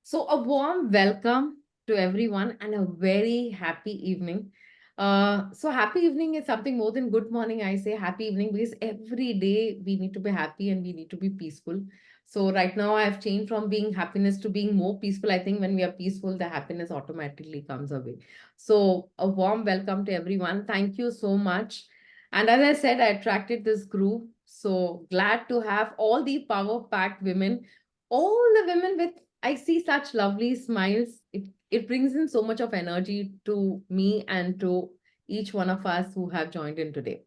So, a warm welcome to everyone and a very happy evening. So, happy evening is something more than good morning. I say happy evening because every day we need to be happy and we need to be peaceful. So, right now I have changed from being happiness to being more peaceful. I think when we are peaceful, the happiness automatically comes away. So, a warm welcome to everyone. Thank you so much. And as I said, I attracted this group. So, glad to have all the power packed women, all the women with I see such lovely smiles. It brings in so much of energy to me and to each one of us who have joined in today.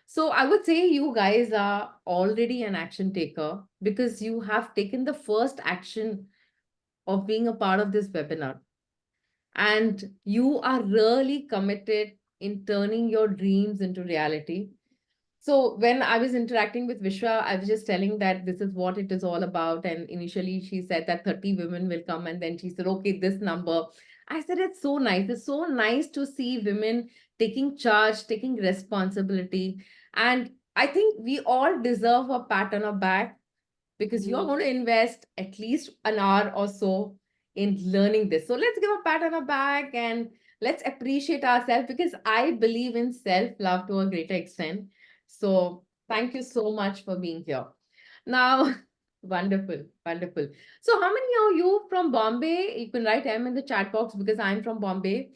So I would say you guys are already an action taker because you have taken the first action of being a part of this webinar. And you are really committed in turning your dreams into reality. So when I was interacting with Vishwa, I was just telling that this is what it is all about. And initially she said that 30 women will come. And then she said, okay, this number. I said, it's so nice. It's so nice to see women taking charge, taking responsibility. And I think we all deserve a pat on our back because you're going to invest at least an hour or so in learning this. So let's give a pat on our back and let's appreciate ourselves because I believe in self love to a greater extent. So thank you so much for being here. Now, wonderful, wonderful. So, how many are you from Bombay? You can write M in the chat box because I'm from Bombay.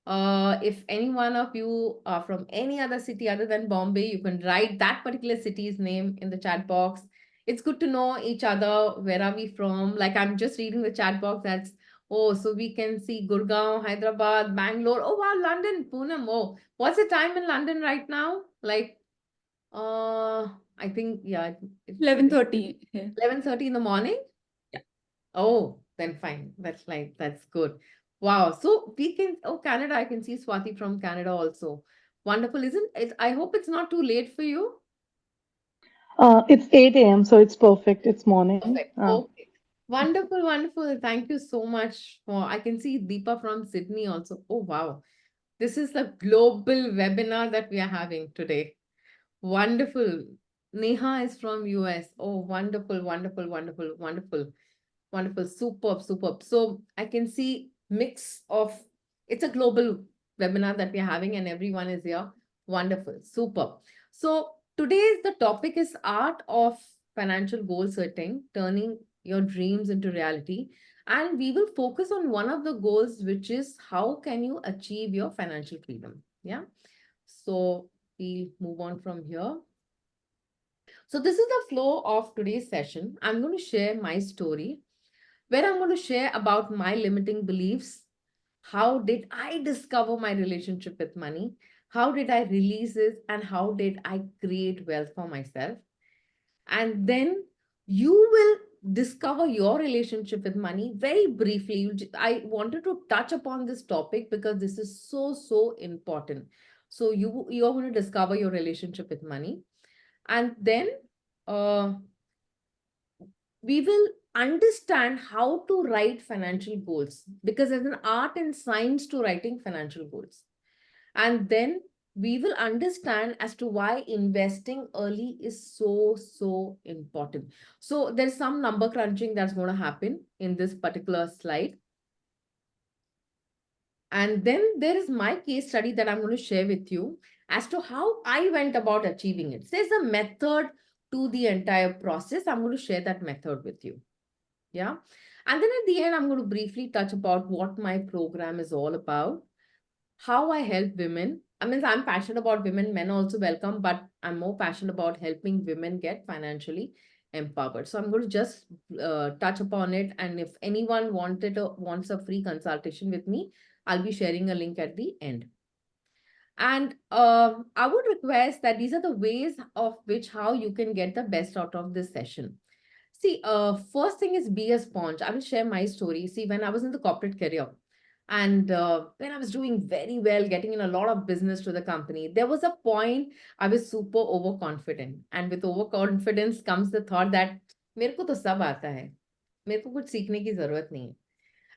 If any one of you are from any other city other than Bombay, you can write that particular city's name in the chat box. It's good to know each other. Where are we from? Like I'm just reading the chat box. That's so we can see Gurgaon, Hyderabad, Bangalore. Oh wow, London, Poonam. Oh, what's the time in London right now? Like I think yeah, it's 11:30 here. 11:30 in the morning. Yeah. Oh, then fine. That's good. Wow. So we can Canada. I can see Swati from Canada also. Wonderful, isn't it? I hope it's not too late for you. It's 8 a.m., so it's perfect. It's morning. Perfect. Okay. Wonderful, wonderful. Thank you so much for I can see Deepa from Sydney also. Oh wow. This is the global webinar that we are having today. Wonderful. Neha is from US. Oh, wonderful, wonderful, wonderful, wonderful, wonderful. Superb, superb. So I can see mix of it's a global webinar that we are having and everyone is here. Wonderful, superb. So today's the topic is art of financial goal setting, turning your dreams into reality. And we will focus on one of the goals, which is how can you achieve your financial freedom? Yeah. So we'll move on from here. So this is the flow of today's session. I'm going to share my story where I'm going to share about my limiting beliefs. How did I discover my relationship with money? How did I release it? And how did I create wealth for myself? And then you will discover your relationship with money very briefly. I wanted to touch upon this topic because this is so, so important. So you're going to discover your relationship with money. And then uh, we will understand how to write financial goals because there's an art and science to writing financial goals. And then we will understand as to why investing early is so, so important. So there's some number crunching that's going to happen in this particular slide. And then there is my case study that I'm going to share with you as to how I went about achieving it. So there's a method to the entire process. I'm going to share that method with you. Yeah. And then at the end, I'm going to briefly touch about what my program is all about, how I help women. I mean, I'm passionate about women, men also welcome, but I'm more passionate about helping women get financially empowered. So I'm going to just touch upon it. And if anyone wants a free consultation with me, I'll be sharing a link at the end. And I would request that these are the ways of which how you can get the best out of this session. See, first thing is be a sponge. I will share my story. See, when I was in the corporate career and when I was doing very well, getting in a lot of business to the company, there was a point I was super overconfident. And with overconfidence comes the thought that मेरे को तो सब आता है, मेरे को कुछ सीखने की जरूरत नहीं है.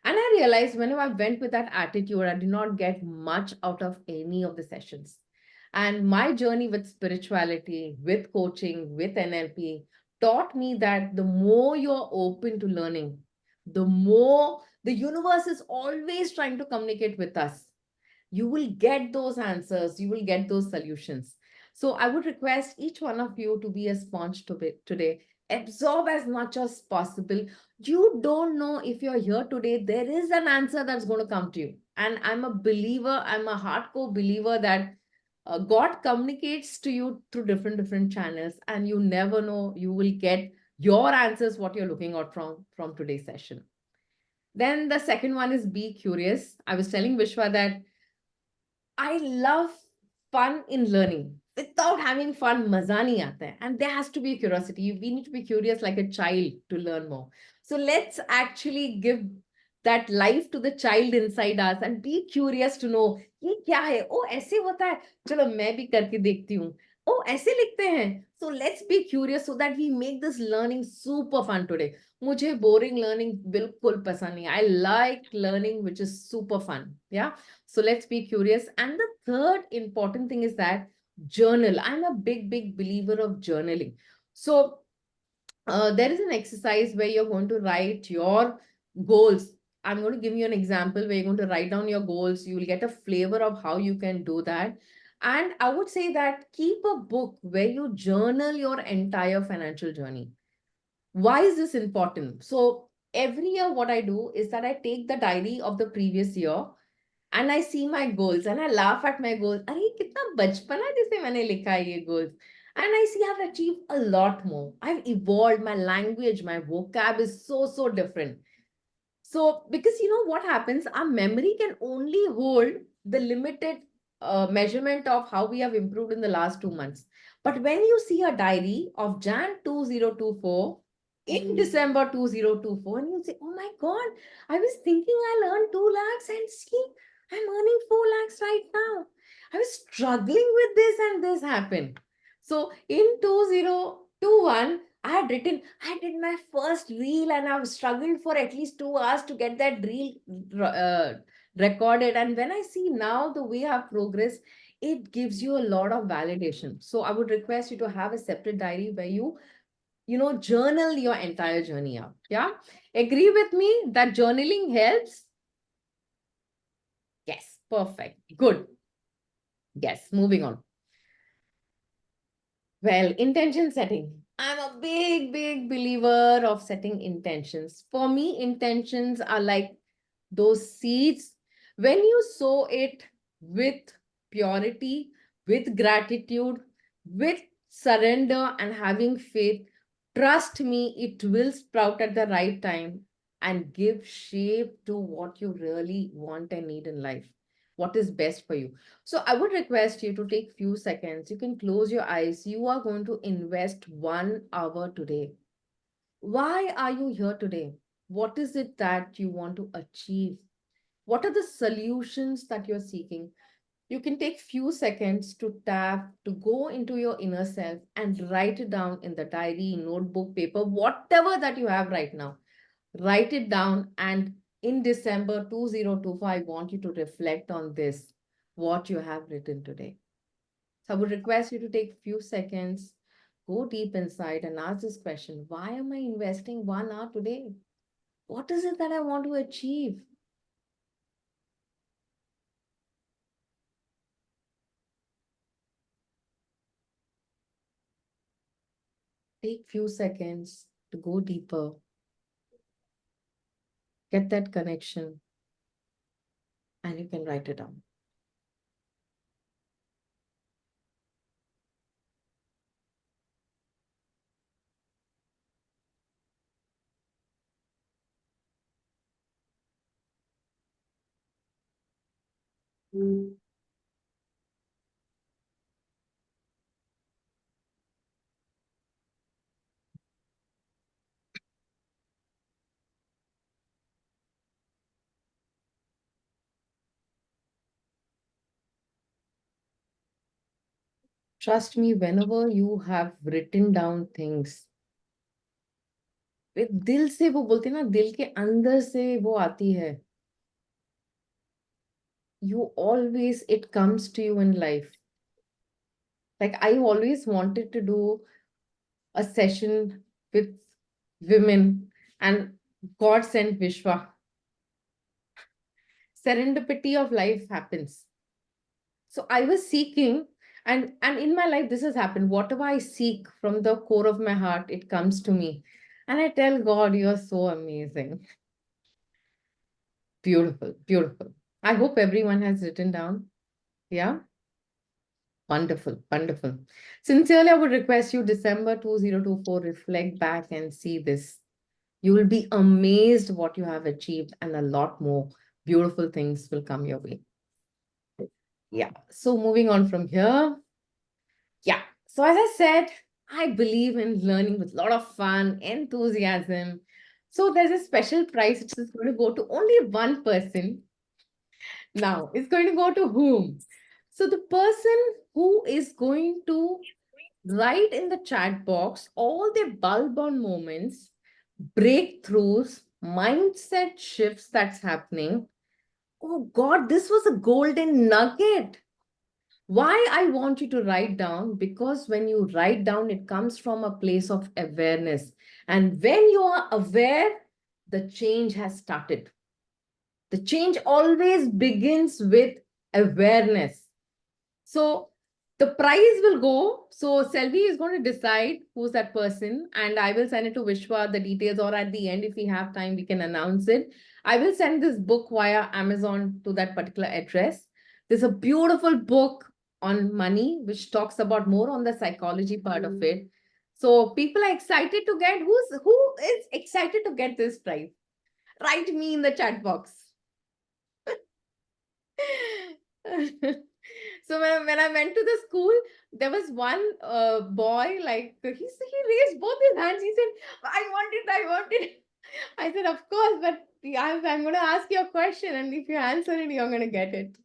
And I realized whenever I went with that attitude, I did not get much out of any of the sessions. And my journey with spirituality, with coaching, with NLP taught me that the more you're open to learning, the more the universe is always trying to communicate with us. You will get those answers, you will get those solutions. So I would request each one of you to be a sponge today. Absorb as much as possible. You don't know if you're here today, there is an answer that's going to come to you. And I'm a believer, I'm a hardcore believer that God communicates to you through different channels, and you never know, you will get your answers, what you're looking out from today's session. Then the second one is be curious. I was telling Vishwa that I love fun in learning. Without having fun, maza nahi aata hai. And there has to be curiosity. We need to be curious like a child to learn more. So let's actually give that life to the child inside us and be curious to know ये क्या है. ओ ऐसे होता है, चलो मैं भी करके देखती हूँ. ओ ऐसे लिखते हैं. So let's be curious so that we make this learning super fun today. मुझे boring learning बिल्कुल पसंद नहीं. I like learning which is super fun. Yeah. So let's be curious. And the third important thing is that journal. I'm a big believer of journaling. So there is an exercise where you're going to write your goals. I'm going to give you an example where you're going to write down your goals. You will get a flavor of how you can do that. And I would say that keep a book where you journal your entire financial journey. Why is this important? So every year, what I do is that I take the diary of the previous year and I see my goals and I laugh at my goals. अरे कितना बचपन है जिसे मैंने लिखा है ये goals. And I see I've achieved a lot more. I've evolved my language, my vocab is so different. So because you know what happens, our memory can only hold the limited measurement of how we have improved in the last 2 months. But when you see a diary of Jan 2024 in December 2024, and you say, oh my God, I was thinking I'll earn 2 lakhs and see, I'm earning 4 lakhs right now. I was struggling with this and this happened. So in 2021, I had written, I did my first reel and I've struggled for at least 2 hours to get that reel recorded. And when I see now the way I've progressed, it gives you a lot of validation. So I would request you to have a separate diary where you know, journal your entire journey out. Yeah. Agree with me that journaling helps? Yes. Perfect. Good. Yes. Moving on. Well, intention setting. I'm a big believer of setting intentions. For me, intentions are like those seeds. When you sow it with purity, with gratitude, with surrender and having faith, trust me, it will sprout at the right time and give shape to what you really want and need in life, what is best for you. So I would request you to take few seconds. You can close your eyes. You are going to invest 1 hour today. Why are you here today? What is it that you want to achieve? What are the solutions that you're seeking? You can take few seconds to tap, to go into your inner self and write it down in the diary, notebook, paper, whatever that you have right now. Write it down, and in December 2025, I want you to reflect on this, what you have written today. So I would request you to take few seconds, go deep inside and ask this question: why am I investing 1 hour today? What is it that I want to achieve? Take few seconds to go deeper, get that connection, and you can write it down. Trust me, whenever you have written down things, दिल से वो बोलते हैं ना, दिल के अंदर से वो आती है. You always, it comes to you in life. Like I always wanted to do a session with women, and God sent Vishwa. Serendipity of life happens. So I was seeking, and in my life, this has happened. Whatever I seek from the core of my heart, it comes to me. And I tell God, you're so amazing. Beautiful, beautiful. I hope everyone has written down. Yeah. Wonderful, wonderful. Sincerely, I would request you, December 2024, reflect back and see this. You will be amazed what you have achieved, and a lot more beautiful things will come your way. Yeah. So moving on from here. Yeah. So as I said, I believe in learning with a lot of fun, enthusiasm. So there's a special prize which is going to go to only one person. Now, it's going to go to whom? So the person who is going to write in the chat box all their bulb on moments, breakthroughs, mindset shifts that's happening. Oh God, this was a golden nugget. Why I want you to write down? Because when you write down, it comes from a place of awareness. And when you are aware, the change has started. The change always begins with awareness. So the prize will go. So Selvi is going to decide who's that person, and I will send it to Vishwa, the details, or at the end, if we have time, we can announce it. I will send this book via Amazon to that particular address. There's a beautiful book on money, which talks about more on the psychology part of it. So people are excited to get, who is excited to get this prize? Write me in the chat box. So when I went to the school, there was one boy, like he raised both his hands. He said, I want it, I want it. I said, of course, but I'm going to ask you a question, and if you answer it, you're going to get it.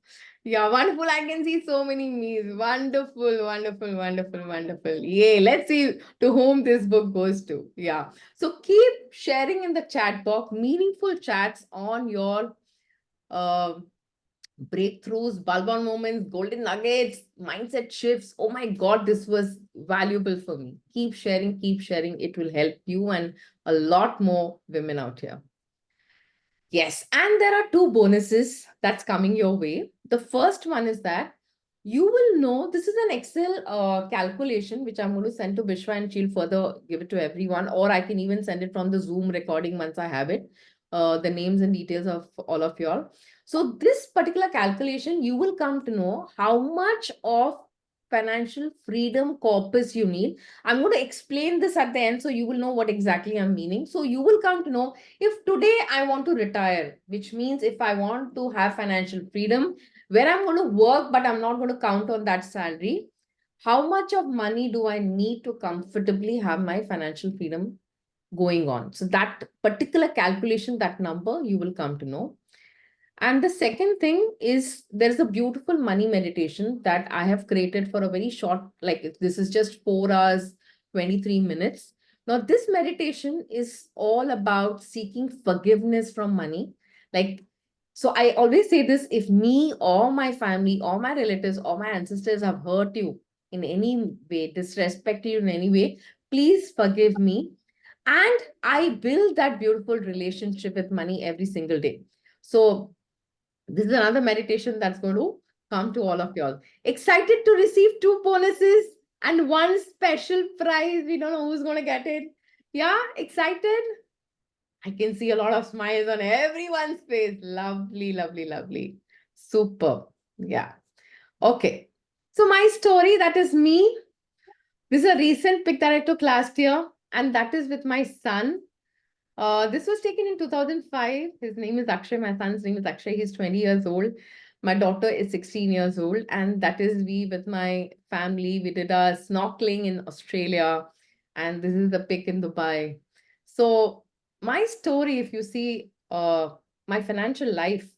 Yeah, wonderful. I can see so many memes. Wonderful, wonderful, wonderful, wonderful. Yay. Let's see to whom this book goes to. Yeah. So keep sharing in the chat box meaningful chats on your uh, breakthroughs, bulb on moments, golden nuggets, mindset shifts. Oh my God, this was valuable for me. Keep sharing, keep sharing. It will help you and a lot more women out here. Yes, and there are two bonuses that's coming your way. The first one is that you will know this is an Excel calculation, which I'm going to send to Vishwa, and she'll further give it to everyone, or I can even send it from the Zoom recording once I have it, the names and details of all of y'all. So this particular calculation, you will come to know how much of financial freedom corpus you need. I'm going to explain this at the end so you will know what exactly I'm meaning. So you will come to know, if today I want to retire, which means if I want to have financial freedom, where I'm going to work, but I'm not going to count on that salary, how much of money do I need to comfortably have my financial freedom going on? So that particular calculation, that number, you will come to know. And the second thing is, there's a beautiful money meditation that I have created for a very short, like this is just 4 hours, 23 minutes. Now, this meditation is all about seeking forgiveness from money. Like, so I always say this, if me or my family or my relatives or my ancestors have hurt you in any way, disrespected you in any way, please forgive me. And I build that beautiful relationship with money every single day. So this is another meditation that's going to come to all of y'all. Excited to receive two bonuses and one special prize. We don't know who's going to get it. Yeah, excited? I can see a lot of smiles on everyone's face. Lovely, lovely, lovely. Super. Yeah. Okay. So my story, that is me. This is a recent pic that I took last year, and that is with my son. This was taken in 2005. His name is Akshay. My son's name is Akshay. He's 20 years old. My daughter is 16 years old. And that is we with my family. We did a snorkeling in Australia. And this is the pic in Dubai. So my story, if you see my financial life,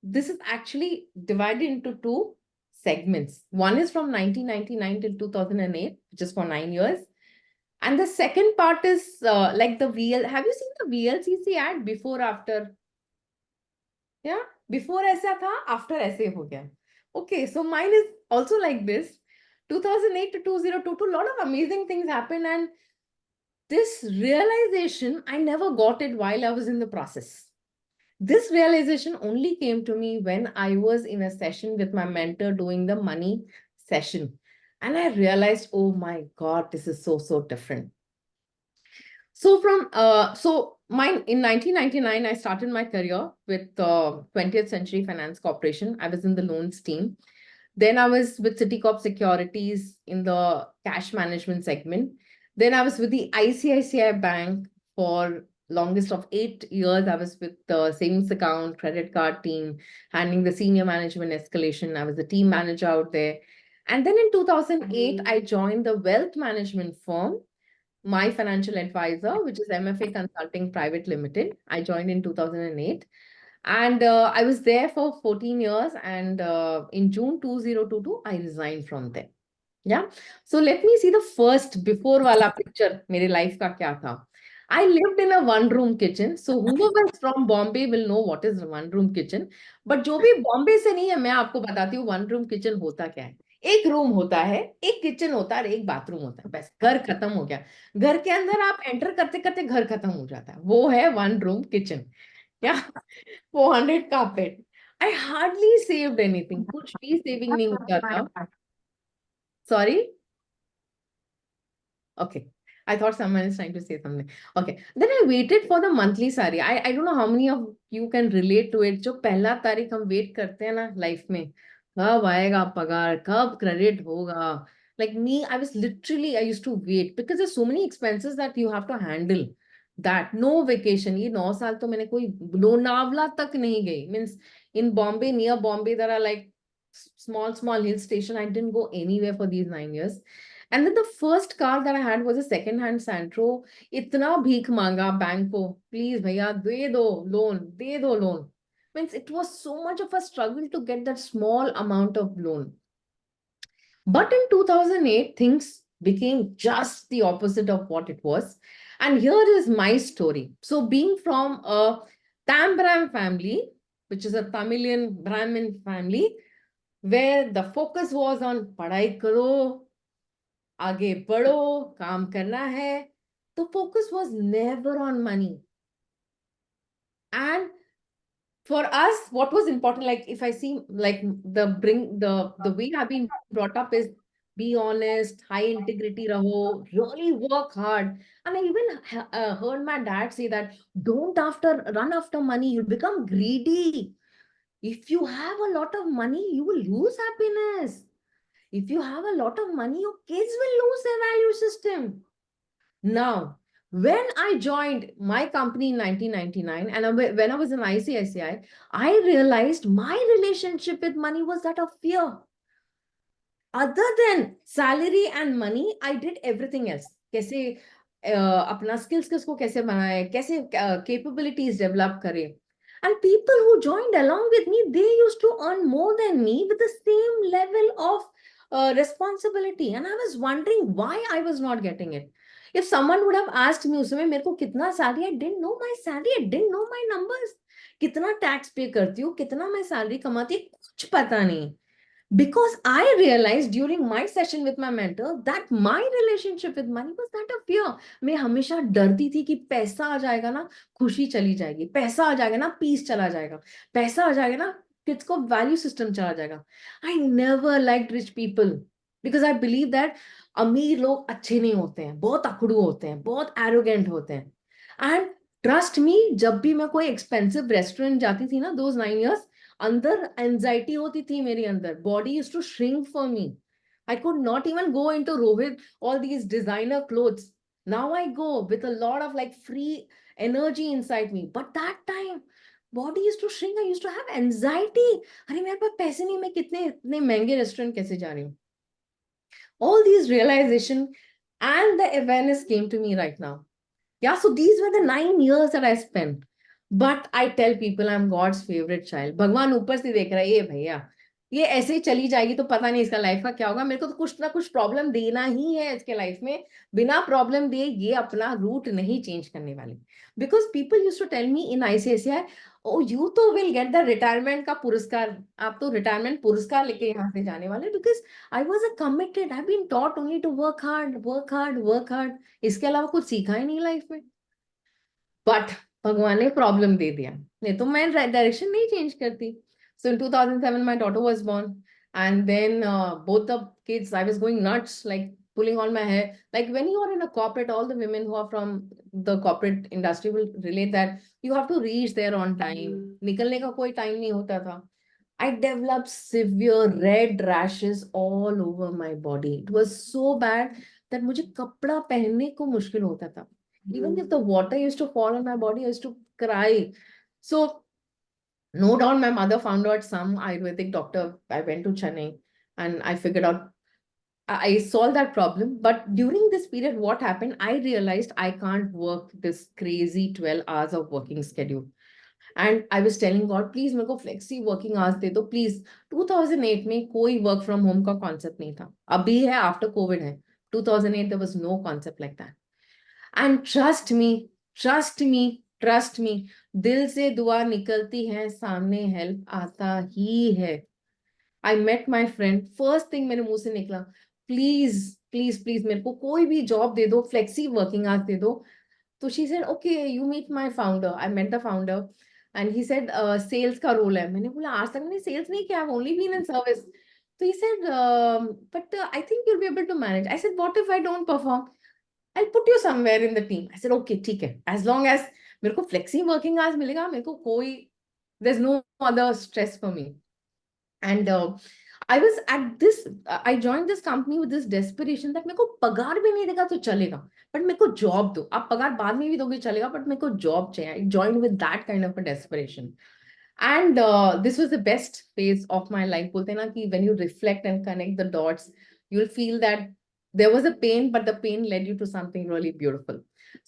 this is actually divided into two segments. One is from 1999 till 2008, which is for 9 years. And the second part is like the VL. Have you seen the VLCC ad before, after? Yeah, before ऐसा था, after ऐसे हो गया. Okay, so mine is also like this. 2008 to 2022, a lot of amazing things happened, and this realization, I never got it while I was in the process. This realization only came to me when I was in a session with my mentor doing the money session. And I realized, oh my God, this is so, so different. So in 1999, I started my career with 20th Century Finance Corporation. I was in the loans team. Then I was with Citicorp Securities in the cash management segment. Then I was with the ICICI Bank for longest of 8 years. I was with the savings account, credit card team, handling the senior management escalation. I was the team manager out there. And then in 2008, I joined the wealth management firm, My Financial Advisor, which is MFA Consulting Private Limited. I joined in 2008. And I was there for 14 years. And in June 2022, I resigned from there. Yeah. So let me see the first before wala picture. मेरे life का क्या था? I lived in a one-room kitchen. So whoever is from Bombay will know what is a one-room kitchen. But जो भी बॉम्बे से नहीं है, मैं आपको बताती हूँ one-room kitchen होता क्या है. एक रूम होता है, एक किचन होता है और एक बाथरूम होता है. बस घर खत्म हो गया. घर के अंदर आप एंटर करते करते घर खत्म हो जाता है. वो है one-room kitchen. Yeah. 400 carpet. I hardly saved anything. कुछ भी सेविंग नहीं होता था. Sorry. Okay. I thought someone is trying to say something. Okay. Then I waited for the monthly salary. I don't know how many of you can relate to it. जो पहला तारीख हम wait करते हैं ना लाइफ में, कब आएगा पगार, कब क्रेडिट होगा. Like me, I was literally, I used to wait because there's so many expenses that you have to handle. That no vacation. ये 9 साल तो मैंने कोई लोनावला तक नहीं गई. Means in Bombay, near Bombay, there are like small hill station. I didn't go anywhere for these 9 years. And then the first car that I had was a second-hand Santro. इतना भीख मांगा बैंक को, please भैया दे दो loan. Means it was so much of a struggle to get that small amount of loan. But in 2008, things became just the opposite of what it was. And here is my story. So being from a Tambram family, which is a Tamilian Brahmin family, where the focus was on पढ़ाई करो, आगे बढ़ो, काम करना है. The focus was never on money. And for us, what was important, like if I see like the way I've been brought up is be honest, high integrity raho, really work hard. And I even heard my dad say that don't run after money, you'll become greedy. If you have a lot of money, you will lose happiness. If you have a lot of money, your kids will lose their value system. Now, when I joined my company in 1999 and when I was in ICICI, I realized my relationship with money was that of fear. Other than salary and money, I did everything else. कैसे अपना skills को कैसे बनाए, कैसे capabilities develop करे. And people who joined along with me, they used to earn more than me with the same level of responsibility. And I was wondering why I was not getting it. If someone would have asked me उस समय मेरे को कितना salary, I didn't know my salary, I didn't know my numbers. कितना tax pay करती हूँ, कितना मैं salary कमाती हूँ, कुछ पता नहीं. Because I realized during my session with my mentor that my relationship with money was that of fear. मैं हमेशा डरती थी कि पैसा आ जाएगा ना, खुशी चली जाएगी. पैसा आ जाएगा ना, पीस चला जाएगा. पैसा आ जाएगा ना, किड्स को वैल्यू सिस्टम चला जाएगा. I never liked rich people because I believe that अमीर लोग अच्छे नहीं होते हैं, बहुत अकड़ू होते हैं, बहुत arrogant होते हैं. And trust me, जब भी मैं कोई expensive restaurant जाती थी ना, those 9 years, अंदर एंजाइटी होती थी मेरे अंदर. Body used to shrink for me. I could not even go into Rohit, all these designer clothes. Now I go with a lot of like free energy inside me. But that time, body used to shrink. I used to have anxiety. अरे मेरे पास पैसे नहीं, मैं कितने इतने महंगे restaurant कैसे जा रही हूँ? All these realization and the awareness came to me right now. Yeah, so these were the 9 years that I spent. But I tell people I'm God's favorite child. भगवान ऊपर से देख रहा है, ये भैया ये ऐसे ही चली जाएगी तो पता नहीं इसका लाइफ का क्या होगा. मेरे को तो कुछ ना कुछ प्रॉब्लम देना ही है इसके लाइफ में. बिना प्रॉब्लम दिए ये अपना रूट नहीं चेंज करने वाले. Because people used to tell me in ICICI, oh you तो विल गेट द रिटायरमेंट का पुरस्कार, आप तो रिटायरमेंट पुरस्कार लेके यहाँ से जाने वाले, because I was a committed, I been taught only to work hard work hard work hard, इसके अलावा कुछ सीखा ही नहीं लाइफ में। बट भगवान ने प्रॉब्लम दे दिया, नहीं तो मैं डायरेक्शन नहीं चेंज करती। So in 2007 my daughter was born, and then both the kids, I was going nuts, like pulling on my hair. Like when you are in a corporate, all the women who are from the corporate industry will relate that you have to reach there on time, निकलने का कोई time नहीं होता था। I developed severe red rashes all over my body. It was so bad that मुझे कपड़ा पहनने को मुश्किल होता था। Even if the water used to fall on my body, I used to cry. So, no doubt, my mother found out some Ayurvedic doctor. I went to Chennai and I figured out, I solved that problem. But during this period, what happened? I realized I can't work this crazy 12 hours of working schedule. And I was telling God, please, मेरे को flexi working hours दे दो, please. 2008 में कोई work from home का concept नहीं था. अभी है, after COVID है. 2008, there was no concept like that. And trust me, trust me, trust me, दिल से दुआ निकलती है, सामने हेल्प आता ही है। I met my friend, first thing मेरे मुंह से निकला, प्लीज प्लीज प्लीज मेरे को कोई भी जॉब दे दो, फ्लेक्सी वर्किंग आवर्स दे दो। तो she said okay you meet my founder. I met the founder and he said sales का रोल है। मैंने बोला आज तक मैंने सेल्स नहीं किया, ओनली बीन इन सर्विस। तो he said but I think you will be able to manage. I said what if I don't perform, I'll put you somewhere in the team. I said, okay, ठीक है, as long as मेरे को flexi working hours मिलेगा, मेरे को कोई, there's no other stress for me. And I was at this, I joined this company with this desperation that मेरे को पगार भी नहीं देगा तो चलेगा, but मेरे को जॉब दो, आप पगार बाद में भी दोगे चलेगा, but मेरे को जॉब चाहिए। I joined with that kind of a desperation. And this was the best phase of my life. बोलते हैं ना कि when you reflect and connect the dots, you'll feel that there was a pain, but the pain led you to something really beautiful.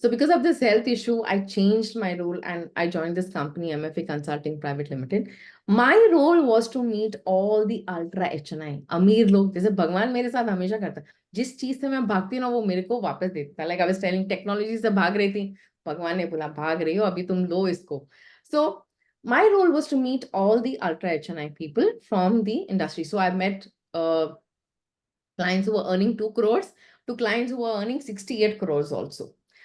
So because of this health issue, I changed my role and I joined this company, MFA Consulting Private Limited. My role was to meet all the ultra HNI, अमीर लोग, जैसे भगवान मेरे साथ हमेशा करता है, जिस चीज से मैं भागती हूँ ना वो मेरे को वापस देता है। Like I was telling, technology से भाग रही थी, भगवान ने बोला भाग रही हो अभी तुम लो इसको। So my role was to meet all the ultra HNI people from the industry. So I met clients who were earning 2 crores to clients who were earning 68 crores also.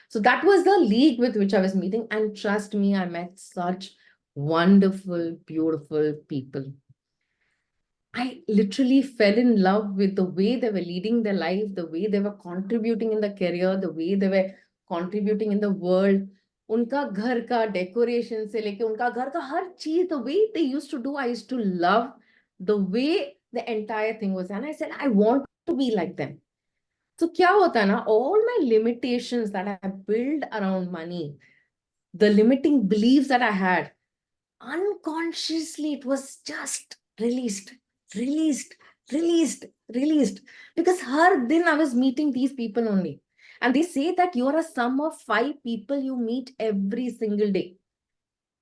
So that was the league with which I was meeting. And trust me, I met such wonderful, beautiful people. I literally fell in love with the way they were leading their life, the way they were contributing in the career, the way they were contributing in the world. उनका घर का decoration से लेके उनका घर का हर चीज, the way they used to do, I used to love the way the entire thing was. And I said, I want to be like them. So क्या होता है ना, all my limitations that I built around money, the limiting beliefs that I had, unconsciously it was just released, released, released, released. Because har din I was meeting these people only. And they say that you are a sum of 5 people you meet every single day.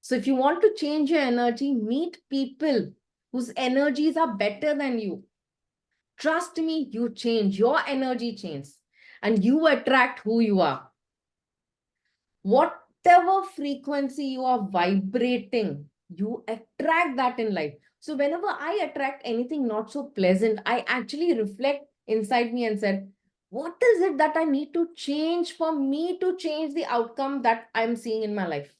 So if you want to change your energy, meet people whose energies are better than you. Trust me, you change, your energy changes, and you attract who you are. Whatever frequency you are vibrating, you attract that in life. So whenever I attract anything not so pleasant, I actually reflect inside me and said, what is it that I need to change for me to change the outcome that I'm seeing in my life?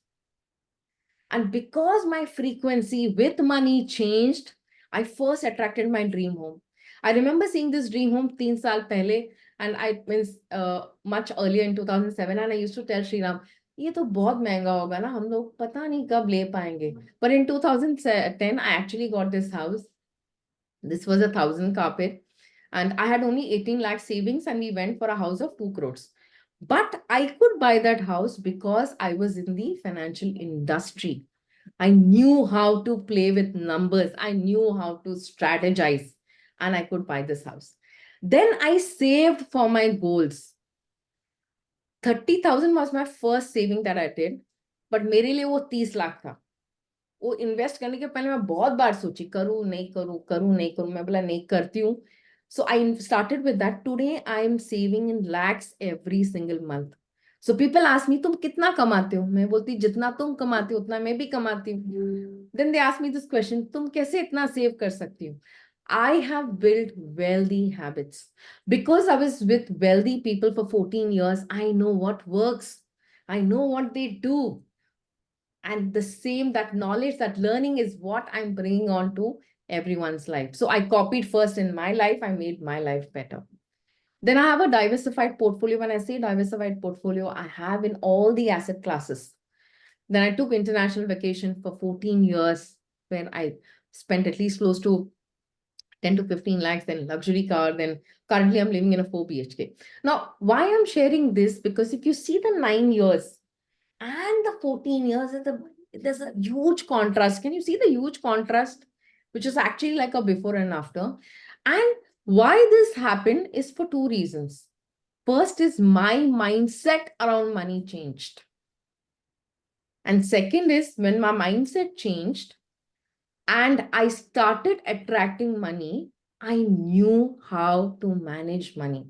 And because my frequency with money changed, I first attracted my dream home. I remember seeing this dream home 3 saal pehle, and I means much earlier in 2007, and I used to tell Shriram, ये तो बहुत महंगा होगा ना, हम लोग पता नहीं कब ले पाएंगे। But in 2010, I actually got this house. This was 1,000 carpet, and I had only 18 lakh savings, and we went for a house of 2 crores. But I could buy that house because I was in the financial industry. I knew how to play with numbers. I knew how to strategize, and I could buy this house. Then I saved for my goals. 30,000 was my first saving that I did, but मेरे लिए वो 30 लाख था। वो invest करने के पहले मैं बहुत बार सोची, करूँ नहीं करूँ, करूँ नहीं करूँ, मैं बोला नहीं करती हूँ। So I started with that. Today I am saving in lakhs every single month. So people ask me, तुम कितना कमाते हो? मैं बोलती जितना तुम कमाते हो उतना मैं भी कमाती हूँ. Then they ask me this question, तुम कैसे इतना सेव कर सकती हो? I have built wealthy habits. Because I was with wealthy people for 14 years, I know what works. I know what they do. And the same, that knowledge, that learning is what I'm bringing on to everyone's life. So I copied first in my life, I made my life better. Then I have a diversified portfolio. When I say diversified portfolio, I have in all the asset classes. Then I took international vacation for 14 years when I spent at least close to 10 to 15 lakhs, then luxury car, then currently I'm living in a 4 BHK. Now, why I'm sharing this? Because if you see the 9 years and the 14 years, there's a huge contrast. Can you see the huge contrast? Which is actually like a before and after. And why this happened is for two reasons. First is my mindset around money changed. And second is when my mindset changed and I started attracting money, I knew how to manage money.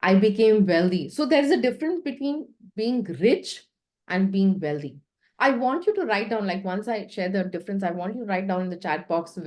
I became wealthy. So there's a difference between being rich and being wealthy. I want you to write down, like once I share the difference, I want you to write down in the chat box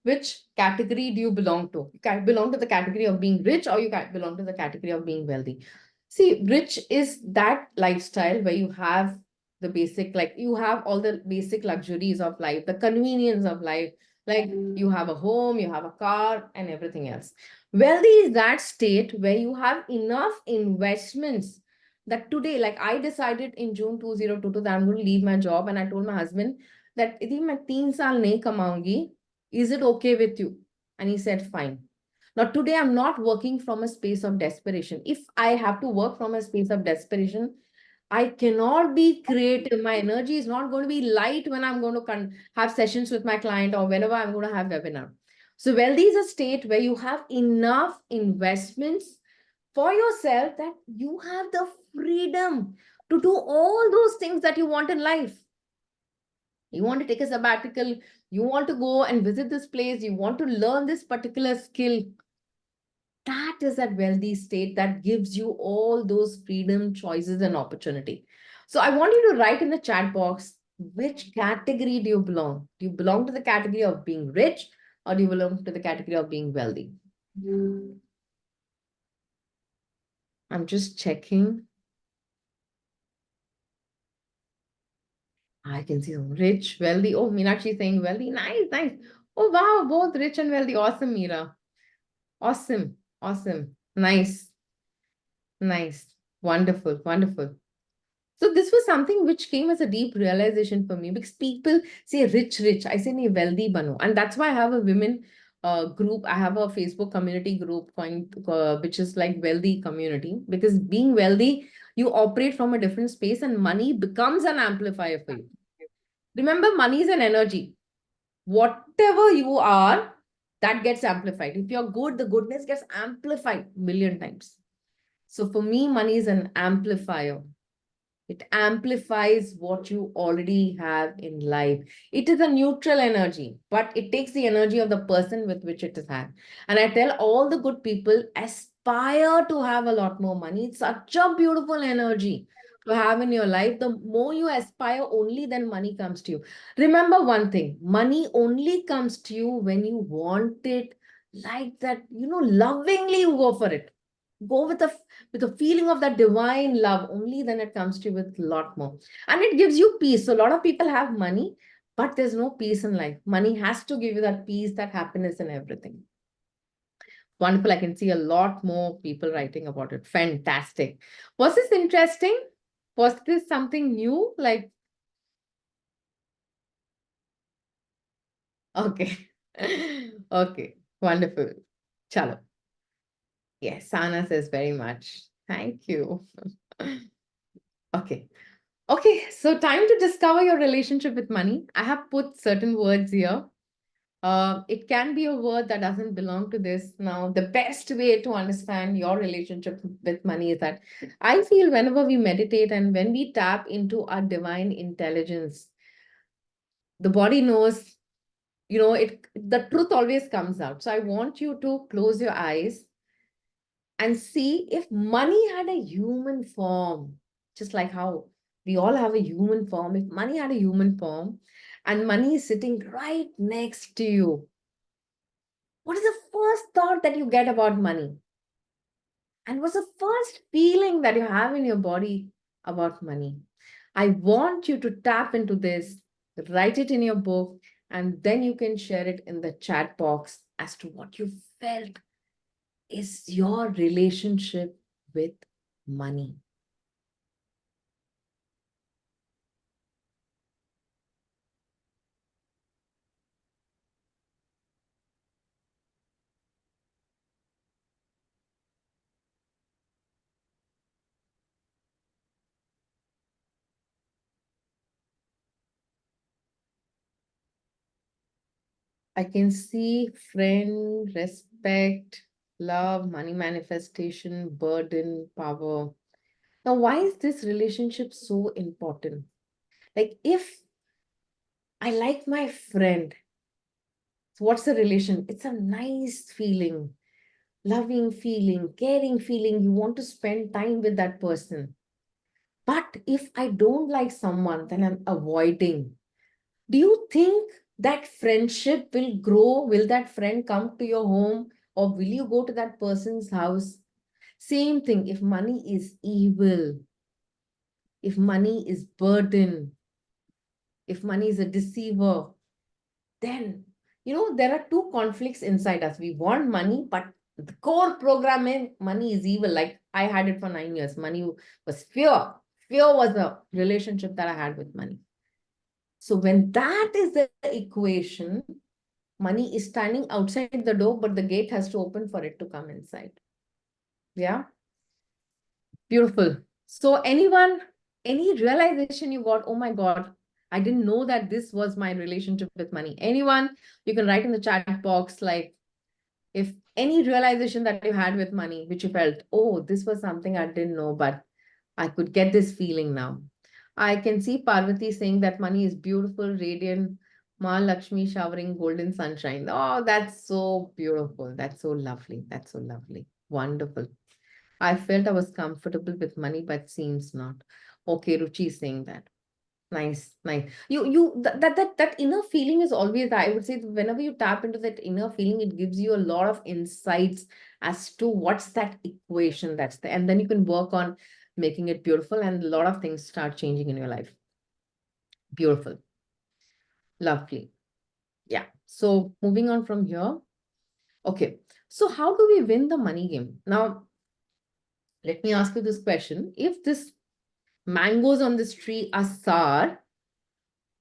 which category do you belong to? You can belong to the category of being rich or you can belong to the category of being wealthy. See, rich is that lifestyle where you have the basic, like you have all the basic luxuries of life, the convenience of life, like you have a home, you have a car and everything else. Wealthy is that state where you have enough investments that today, like I decided in June 2022 that I'm going to leave my job, and I told my husband that यदि मैं 3 साल नहीं कमाऊंगी, is it okay with you? And he said, fine. Now today I'm not working from a space of desperation. If I have to work from a space of desperation, I cannot be creative. My energy is not going to be light when I'm going to have sessions with my client or whenever I'm going to have webinar. So wealthy is a state where you have enough investments for yourself that you have the freedom to do all those things that you want in life. You want to take a sabbatical, you want to go and visit this place, you want to learn this particular skill. That is that wealthy state that gives you all those freedom, choices, and opportunity. So I want you to write in the chat box, which category do you belong? Do you belong to the category of being rich or do you belong to the category of being wealthy? I'm just checking. I can see rich, wealthy. Oh, Meenakshi saying wealthy. Nice, nice. Oh, wow, both rich and wealthy. Awesome, Meera. Awesome, awesome. Nice, nice. Wonderful, wonderful. So this was something which came as a deep realization for me because people say rich, rich. I say nahi, wealthy bano. And that's why I have a women group. I have a Facebook community group which is like wealthy community, because being wealthy, you operate from a different space and money becomes an amplifier for you. Remember, money is an energy. Whatever you are, that gets amplified. If you're good, the goodness gets amplified million times. So for me, money is an amplifier. It amplifies what you already have in life. It is a neutral energy, but it takes the energy of the person with which it is had. And I tell all the good people, aspire to have a lot more money. It's such a beautiful energy to have in your life. The more you aspire, only then money comes to you. Remember one thing, money only comes to you when you want it like that, lovingly you go for it. Go with a feeling of that divine love, only then it comes to you with a lot more, and it gives you peace. So a lot of people have money, but there's no peace in life. Money has to give you that peace, that happiness, and everything. Wonderful. I can see a lot more people writing about it. Fantastic. Was this interesting? Was this something new? Like, okay. Okay. Wonderful. Chalo. Yes, Sana says very much. Thank you. Okay. Okay, so time to discover your relationship with money. I have put certain words here. It can be a word that doesn't belong to this. Now, the best way to understand your relationship with money is that I feel whenever we meditate and when we tap into our divine intelligence, the body knows, the truth always comes out. So I want you to close your eyes and see if money had a human form, just like how we all have a human form. If money had a human form and money is sitting right next to you, what is the first thought that you get about money? And what's the first feeling that you have in your body about money? I want you to tap into this, write it in your book, and then you can share it in the chat box as to what you felt is your relationship with money. I can see friend, respect, love, money manifestation, burden, power. Now, why is this relationship so important? Like, if I like my friend, so what's the relation? It's a nice feeling, loving feeling, caring feeling. You want to spend time with that person. But if I don't like someone, then I'm avoiding. Do you think that friendship will grow? Will that friend come to your home or will you go to that person's house? Same thing. If money is evil, if money is burden, if money is a deceiver, then, there are two conflicts inside us. We want money, but the core programming, money is evil. Like I had it for 9 years. Money was fear. Fear was the relationship that I had with money. So when that is the equation, money is standing outside the door, but the gate has to open for it to come inside. Yeah. Beautiful. So anyone, any realization you got, oh my God, I didn't know that this was my relationship with money. Anyone, you can write in the chat box, like, if any realization that you had with money, which you felt, oh, this was something I didn't know, but I could get this feeling now. I can see Parvati saying that money is beautiful, radiant, Ma Lakshmi showering golden sunshine. Oh, that's so beautiful. That's so lovely. That's so lovely. Wonderful. I felt I was comfortable with money, but seems not. Okay, Ruchi is saying that. Nice, nice. That inner feeling is always, I would say, whenever you tap into that inner feeling, it gives you a lot of insights as to what's that equation that's there. And then you can work on making it beautiful and a lot of things start changing in your life. Beautiful. Lovely. Yeah. So moving on from here. Okay. So how do we win the money game? Now, let me ask you this question. If this mangoes on this tree are sour,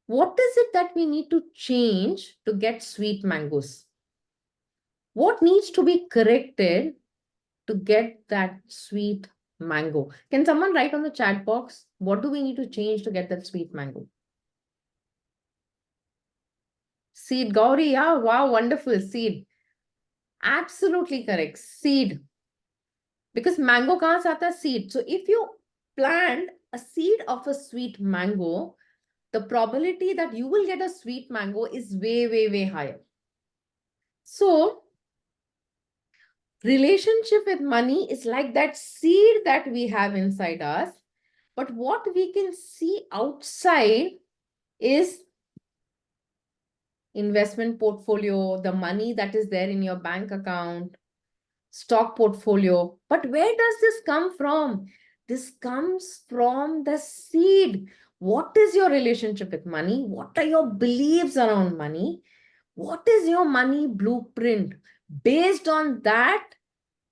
what is it that we need to change to get sweet mangoes? What needs to be corrected to get that sweet mango? Can someone write on the chat box? What do we need to change to get that sweet mango? Seed, Gauri, yeah, wow, wonderful. Seed. Absolutely correct. Seed. Because mango kahan se aata hai? Seed. So if you plant a seed of a sweet mango, the probability that you will get a sweet mango is way, way, way higher. So relationship with money is like that seed that we have inside us. But what we can see outside is investment portfolio, the money that is there in your bank account, stock portfolio. But where does this come from? This comes from the seed. What is your relationship with money? What are your beliefs around money? What is your money blueprint? Based on that,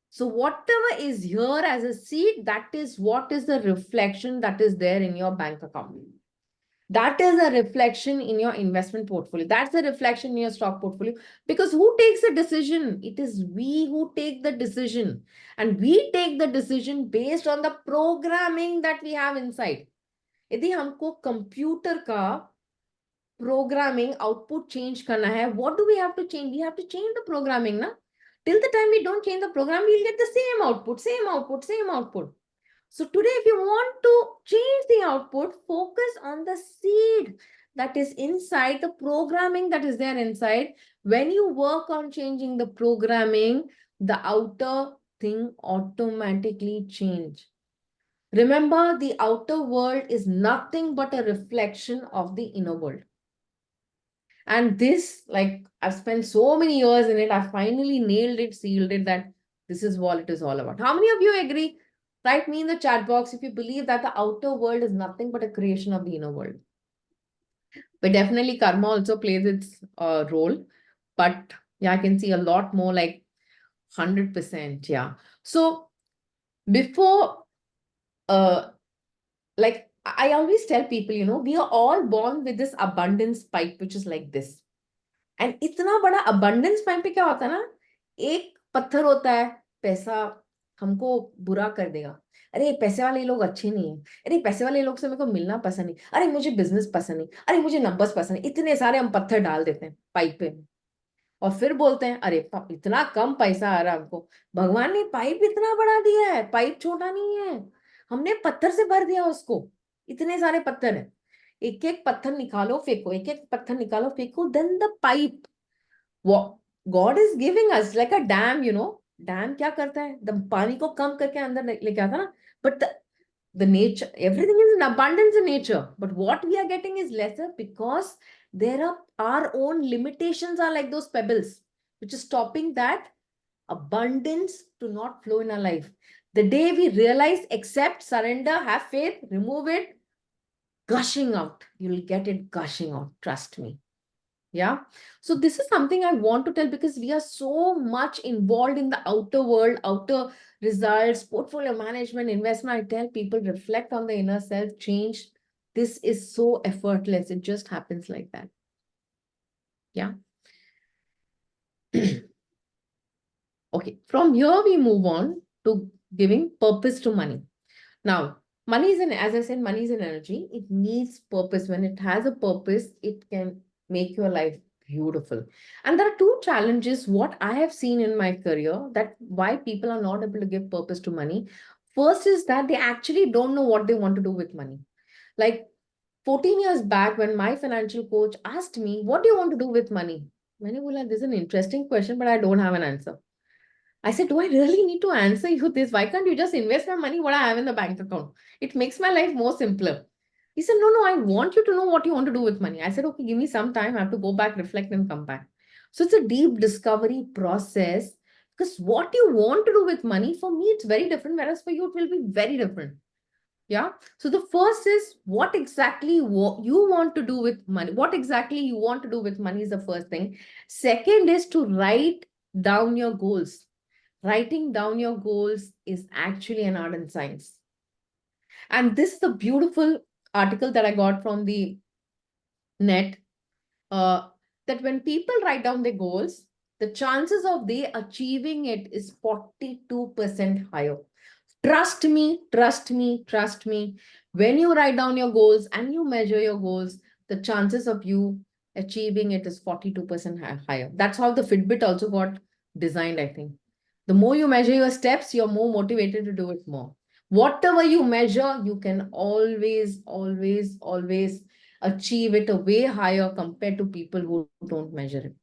so whatever is here as a seed, that is what is the reflection that is there in your bank account. That is a reflection in your investment portfolio. That's a reflection in your stock portfolio. Because who takes the decision? It is we who take the decision. And we take the decision based on the programming that we have inside. यदि हमको computer का programming output change करना है, what do we have to change? We have to change the programming, na? Till the time we don't change the program, we'll get the same output, same output, same output. So today, if you want to change the output, focus on the seed that is inside, the programming that is there inside. When you work on changing the programming, the outer thing automatically change. Remember, the outer world is nothing but a reflection of the inner world. And this, like, I've spent so many years in it, I finally nailed it, sealed it, that this is what it is all about. How many of you agree? Write me in the chat box if you believe that the outer world is nothing but a creation of the inner world. But definitely karma also plays its role. But yeah, I can see a lot more, like 100%. Yeah. So before, like I always tell people, we are all born with this abundance pipe, which is like this. And इतना बड़ा abundance pipe पे क्या होता है ना, एक पत्थर होता है, पैसा हमको बुरा कर देगा, अरे पैसे वाले लोग अच्छे नहीं है, अरे पैसे वाले लोग से मेरे को मिलना पसंद नहीं, अरे मुझे बिजनेस पसंद नहीं, अरे मुझे नंबर्स पसंद नहीं, इतने सारे हम पत्थर डाल देते हैं पाइप पे। और फिर बोलते हैं अरे इतना कम पैसा आ रहा है हमको, भगवान ने पाइप इतना बड़ा दिया है, पाइप छोटा नहीं है, हमने पत्थर से भर दिया उसको, इतने सारे पत्थर है, एक एक पत्थर निकालो फेंको, एक एक पत्थर निकालो फेंको, then the pipe, God is giving us like a dam, dam क्या करता है, पानी को कम करके अंदर लेके आता ना, but the nature, everything is in abundance in nature, but what we are getting is lesser because there are our own limitations are like those pebbles which is stopping that abundance to not flow in our life. The day we realize, accept, surrender, have faith, remove it, gushing out, you'll get it gushing out, trust me. Yeah. So this is something I want to tell because we are so much involved in the outer world, outer results, portfolio management, investment. I tell people reflect on the inner self, change. This is so effortless. It just happens like that. Yeah. Okay. From here, we move on to giving purpose to money. Now, money is as I said, money is an energy. It needs purpose. When it has a purpose, it can make your life beautiful. And there are two challenges, what I have seen in my career, that why people are not able to give purpose to money. First is that they actually don't know what they want to do with money. Like 14 years back, when my financial coach asked me, what do you want to do with money? This is an interesting question, but I don't have an answer. I said, do I really need to answer you this? Why can't you just invest my money, what I have in the bank account? It makes my life more simpler. He said, no, I want you to know what you want to do with money. I said, okay, give me some time. I have to go back, reflect, and come back. So it's a deep discovery process because what you want to do with money, for me, it's very different, whereas for you, it will be very different. Yeah. So the first is what exactly you want to do with money. What exactly you want to do with money is the first thing. Second is to write down your goals. Writing down your goals is actually an art and science. And this is a beautiful article that I got from the net, that when people write down their goals, the chances of they achieving it is 42% higher. Trust me, trust me, trust me. When you write down your goals and you measure your goals, the chances of you achieving it is 42% higher. That's how the Fitbit also got designed, I think. The more you measure your steps, you're more motivated to do it more. Whatever you measure, you can always, always, always achieve it a way higher compared to people who don't measure it.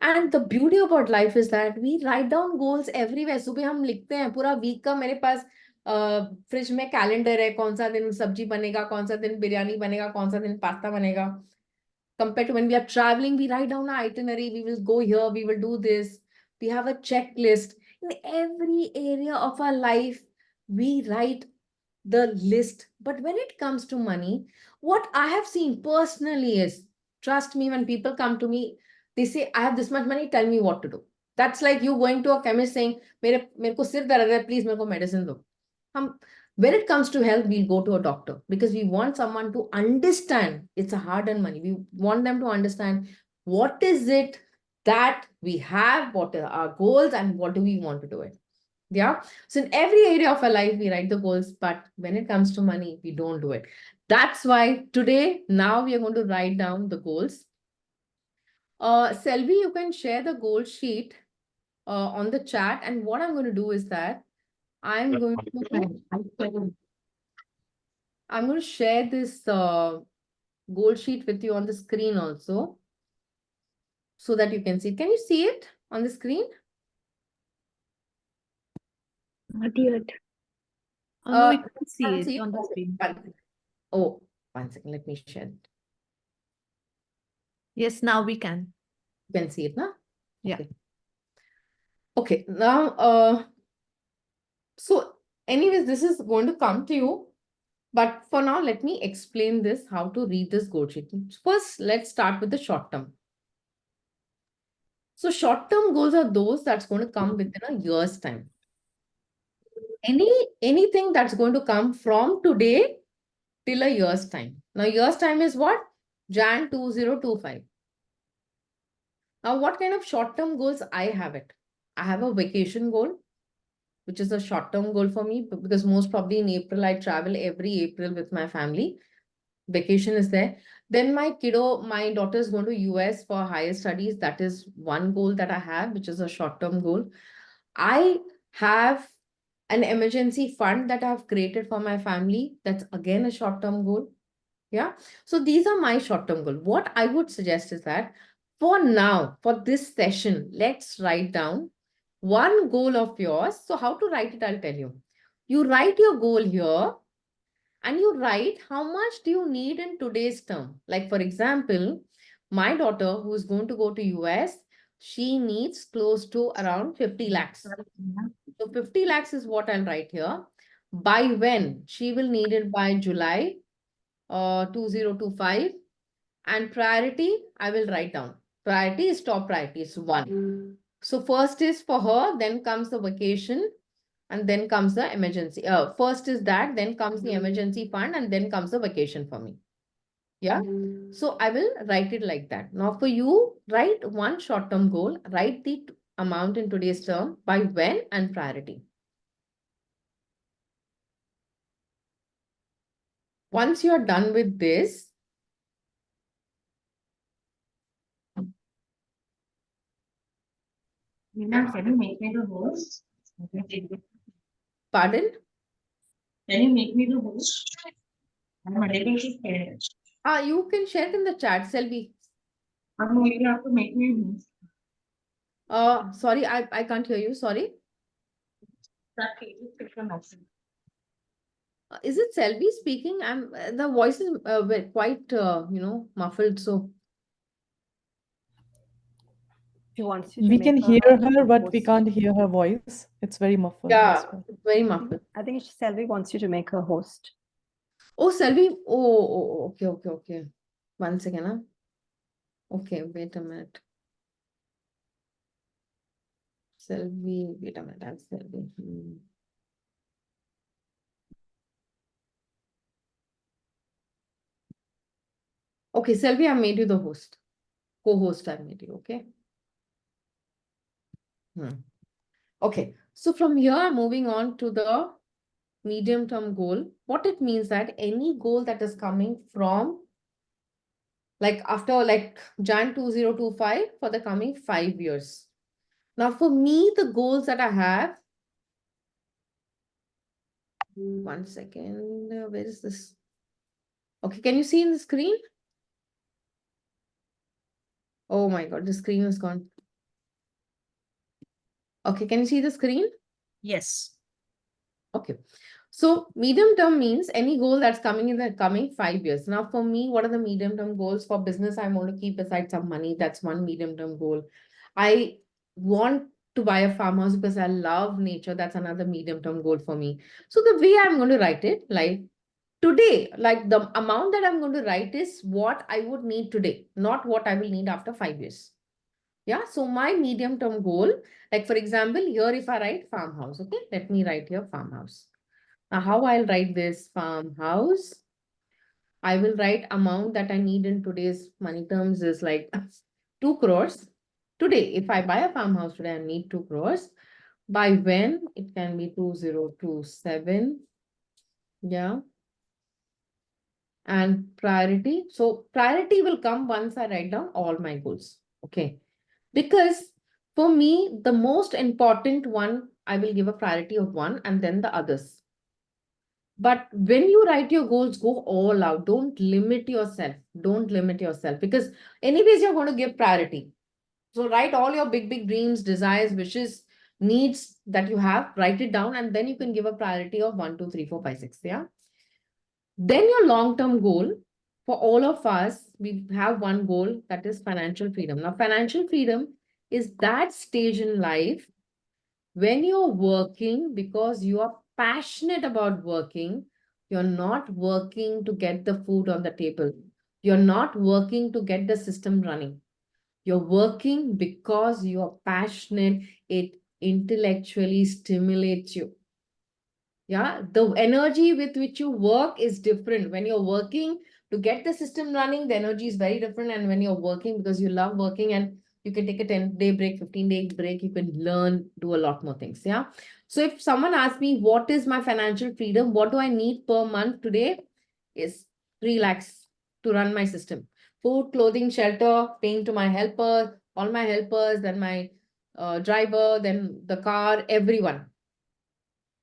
And the beauty about life is that we write down goals everywhere. सुबह हम लिखते हैं पूरा week का, मेरे पास fridge में calendar है, कौन सा दिन सब्जी बनेगा, कौन सा दिन बिरयानी बनेगा, कौन सा दिन पास्ता बनेगा. Compared to when we are traveling, we write down our itinerary. We will go here, we will do this. We have a checklist. In every area of our life, we write the list. But when it comes to money, what I have seen personally is, trust me, when people come to me, they say, I have this much money, tell me what to do. That's like you going to a chemist saying, mere ko sir darad hai, please mere ko medicine do. When it comes to health, we'll go to a doctor because we want someone to understand it's a hard-earned money. We want them to understand what is it that we have, what are our goals, and what do we want to do it. Yeah. So in every area of our life, we write the goals, but when it comes to money, we don't do it. That's why today, now we are going to write down the goals. Selvi, you can share the goal sheet on the chat. And what I'm going to do is that I'm going to share this goal sheet with you on the screen also so that you can see. Can you see it on the screen? Not yet. Oh, no, we can't see Can't it see it? on the Okay, screen. Oh, 1 second, let me share it. Yes, now we can. You can see it now? Yeah. Okay. Okay, now, so anyways, this is going to come to you. But for now, let me explain this, how to read this goal sheet. First, let's start with the short term. So short-term goals are those that's going to come within a year's time. Anything that's going to come from today till a year's time. Now, year's time is what? Jan 2025. Now, what kind of short-term goals I have it? I have a vacation goal, which is a short-term goal for me because most probably in April, I travel every April with my family. Vacation is there. Then my daughter is going to US for higher studies. That is one goal that I have, which is a short-term goal. I have an emergency fund that I have created for my family. That's again a short-term goal. Yeah. So these are my short-term goal. What I would suggest is that for now, for this session, let's write down one goal of yours. So how to write it, I'll tell you. You write your goal here and you write how much do you need in today's term. Like for example, my daughter who is going to go to US, she needs close to around 50 lakhs. So 50 lakhs is what I'll write here. By when? She will need it by July 2025. And priority, I will write down. Priority is top priority, is 1. So first is for her, then comes the vacation, and then comes the emergency. First is that, then comes the emergency fund, and then comes the vacation for me. Yeah. So I will write it like that. Now for you, write one short-term goal, write the amount in today's term, by when and priority. Once you are done with this, Ma'am, can you make me the host? pardon? Can you make me the host? I'm unable to share. You can share it in the chat, Selvi. You have to make me a host. Sorry, I can't hear you. Sorry. That is picture message. Is it Selvi speaking? The voice is quite muffled. So She wants you to We make can her hear a her, but we host. can't hear her voice. It's very muffled as yeah, well. it's very muffled. I think Selvi wants you to make her host. Oh, Selvi. Oh, okay. 1 second. Huh? Okay, wait a minute. Selvi, wait a minute. I'm Selvi. Okay, Selvi, I made you the host. Co-host, I made you. Okay. Okay. So from here, moving on to the medium-term goal. What it means that any goal that is coming from like after like Jan 2025 for the coming 5 years. Now for me, the goals that I have, 1 second, where is this? Okay, can you see in the screen? Oh my God, the screen is gone. Okay, can you see the screen? Yes. Okay. So medium term means any goal that's coming in the coming 5 years. Now for me, what are the medium term goals for business? I want to keep aside some money. That's one medium term goal. I want to buy a farmhouse because I love nature. That's another medium term goal for me. So the way I'm going to write it, like today, like the amount that I'm going to write is what I would need today, not what I will need after 5 years. Yeah. So my medium term goal, like for example, here if I write farmhouse, okay, let me write here farmhouse. Now, how I'll write this farmhouse? I will write amount that I need in today's money terms is like 2 crores. Today, if I buy a farmhouse today, I need 2 crores. By when? It can be 2027. Yeah. And priority. So priority will come once I write down all my goals. Okay. Because for me, the most important one, I will give a priority of 1 and then the others. But when you write your goals, go all out. Don't limit yourself. Don't limit yourself because anyways, you're going to give priority. So write all your big dreams, desires, wishes. needs that you have, write it down, and then you can give a priority of 1, 2, 3, 4, 5, 6. Yeah. Then your long-term goal, for all of us, we have one goal, that is financial freedom. Now, financial freedom is that stage in life when you're working because you are passionate about working. You're not working to get the food on the table. You're not working to get the system running. You're working because you are passionate. It intellectually stimulates you. Yeah, the energy with which you work is different. When you're working to get the system running, the energy is very different. And when you're working because you love working and you can take a 10-day break, 15-day break, you can learn, do a lot more things. Yeah. So if someone asks me, what is my financial freedom? What do I need per month today? Is 3 lakhs to run my system. Food, clothing, shelter, paying to my helper, all my helpers, then my driver, then the car, everyone.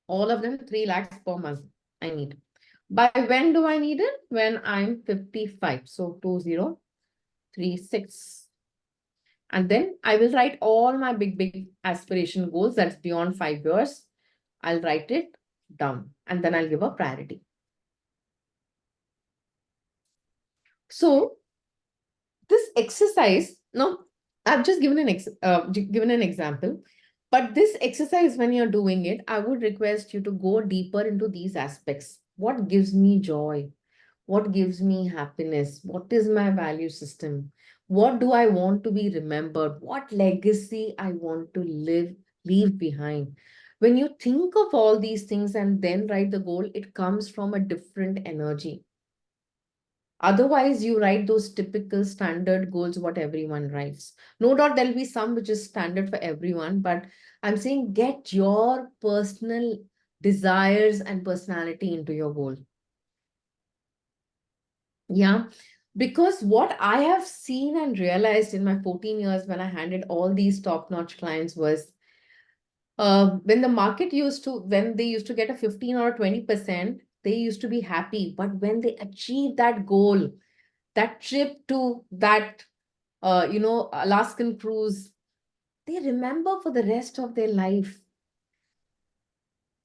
All of them 3 lakhs per month I need. By when do I need it? When I'm 55. So 2036. And then I will write all my big aspiration goals that's beyond 5 years. I'll write it down and then I'll give a priority. So this exercise, no, I've just given an example. But this exercise, when you're doing it, I would request you to go deeper into these aspects. What gives me joy? What gives me happiness? What is my value system? What do I want to be remembered? What legacy I want to leave behind? When you think of all these things and then write the goal, it comes from a different energy. Otherwise, you write those typical standard goals, what everyone writes. No doubt there'll be some which is standard for everyone, but I'm saying get your personal desires and personality into your goal. Yeah, because what I have seen and realized in my 14 years when I handled all these top-notch clients was when the market when they used to get a 15 or 20%, they used to be happy. But when they achieve that goal, that trip to that, Alaskan cruise, they remember for the rest of their life.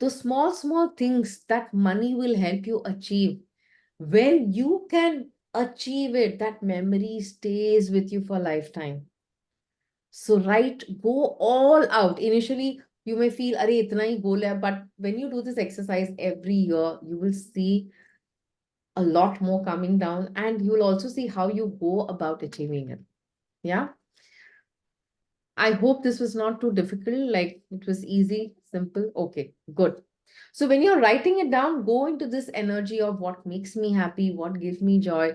Those small things that money will help you achieve. When you can achieve it, that memory stays with you for a lifetime. So go all out. Initially, you may feel, "Arey, itna hi goal hai," but when you do this exercise every year, you will see a lot more coming down and you will also see how you go about achieving it. Yeah. I hope this was not too difficult, like it was easy, simple. Okay, good. So when you're writing it down, go into this energy of what makes me happy, what gives me joy,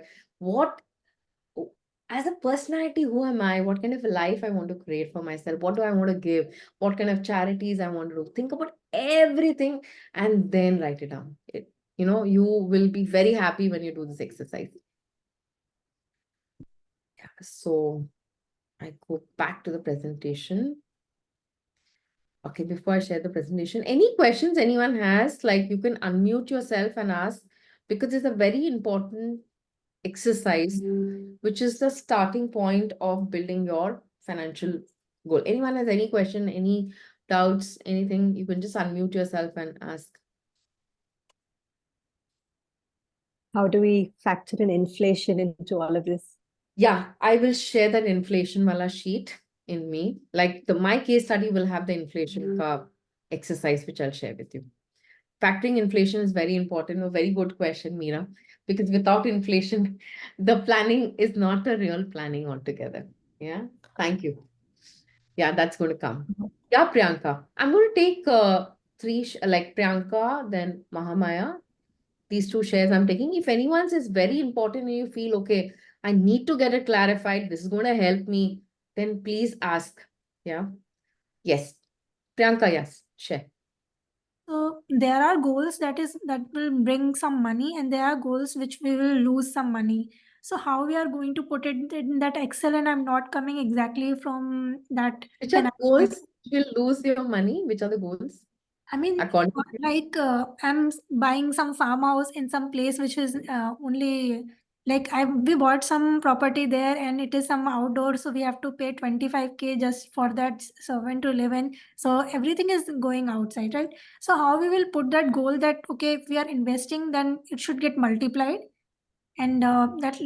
as a personality, who am I? What kind of a life I want to create for myself? What do I want to give? What kind of charities I want to do? Think about everything and then write it down. You will be very happy when you do this exercise. Yeah, so I go back to the presentation. Okay, before I share the presentation, any questions anyone has, like you can unmute yourself and ask, because it's a very important exercise, which is the starting point of building your financial goal. Anyone has any question, any doubts, anything, you can just unmute yourself and ask. How do we factor in inflation into all of this? Yeah, I will share that inflation wala sheet in me. Like my case study will have the inflation exercise, which I'll share with you. Factoring inflation is very important. A very good question, Meera, because without inflation, the planning is not a real planning altogether. Yeah, thank you. Yeah, that's going to come. Yeah, Priyanka. I'm going to take three, like Priyanka, then Mahamaya. These two shares I'm taking. If anyone's is very important and you feel, okay, I need to get it clarified, this is going to help me, then please ask. Yeah. Yes. Priyanka, yes. Share. So there are goals that will bring some money, and there are goals which we will lose some money. So how we are going to put it in that Excel, and I'm not coming exactly from that. Which are the goals will lose your money? Which are the goals? I mean, According to you? like I'm buying some farmhouse in some place which is only Like we bought some property there and it is some outdoor, so we have to pay 25K just for that servant to live in. So everything is going outside, right? So how we will put that goal that, okay, if we are investing, then it should get multiplied, and that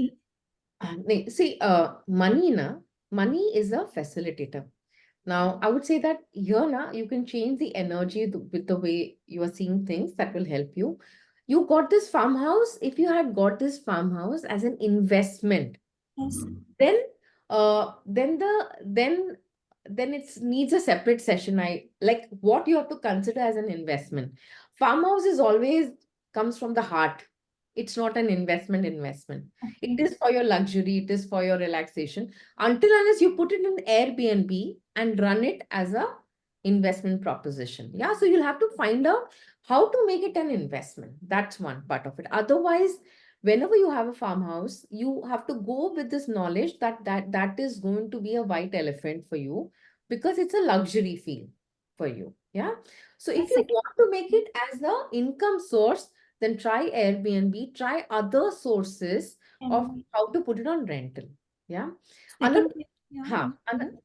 See, money is a facilitator. Now, I would say that here now you can change the energy with the way you are seeing things that will help you. You got this farmhouse. If you had got this farmhouse as an investment, yes, then then it needs a separate session. I like what you have to consider as an investment. Farmhouse is always comes from the heart. It's not an investment. It is for your luxury, it is for your relaxation. Until unless you put it in Airbnb and run it as a investment proposition. Yeah, so you'll have to find out how to make it an investment. That's one part of it. Otherwise, whenever you have a farmhouse, you have to go with this knowledge that is going to be a white elephant for you because it's a luxury feel for you. Yeah. So if you want to make it as a income source, then try Airbnb, try other sources of and how to put it on rental. Yeah. Another, second, yeah,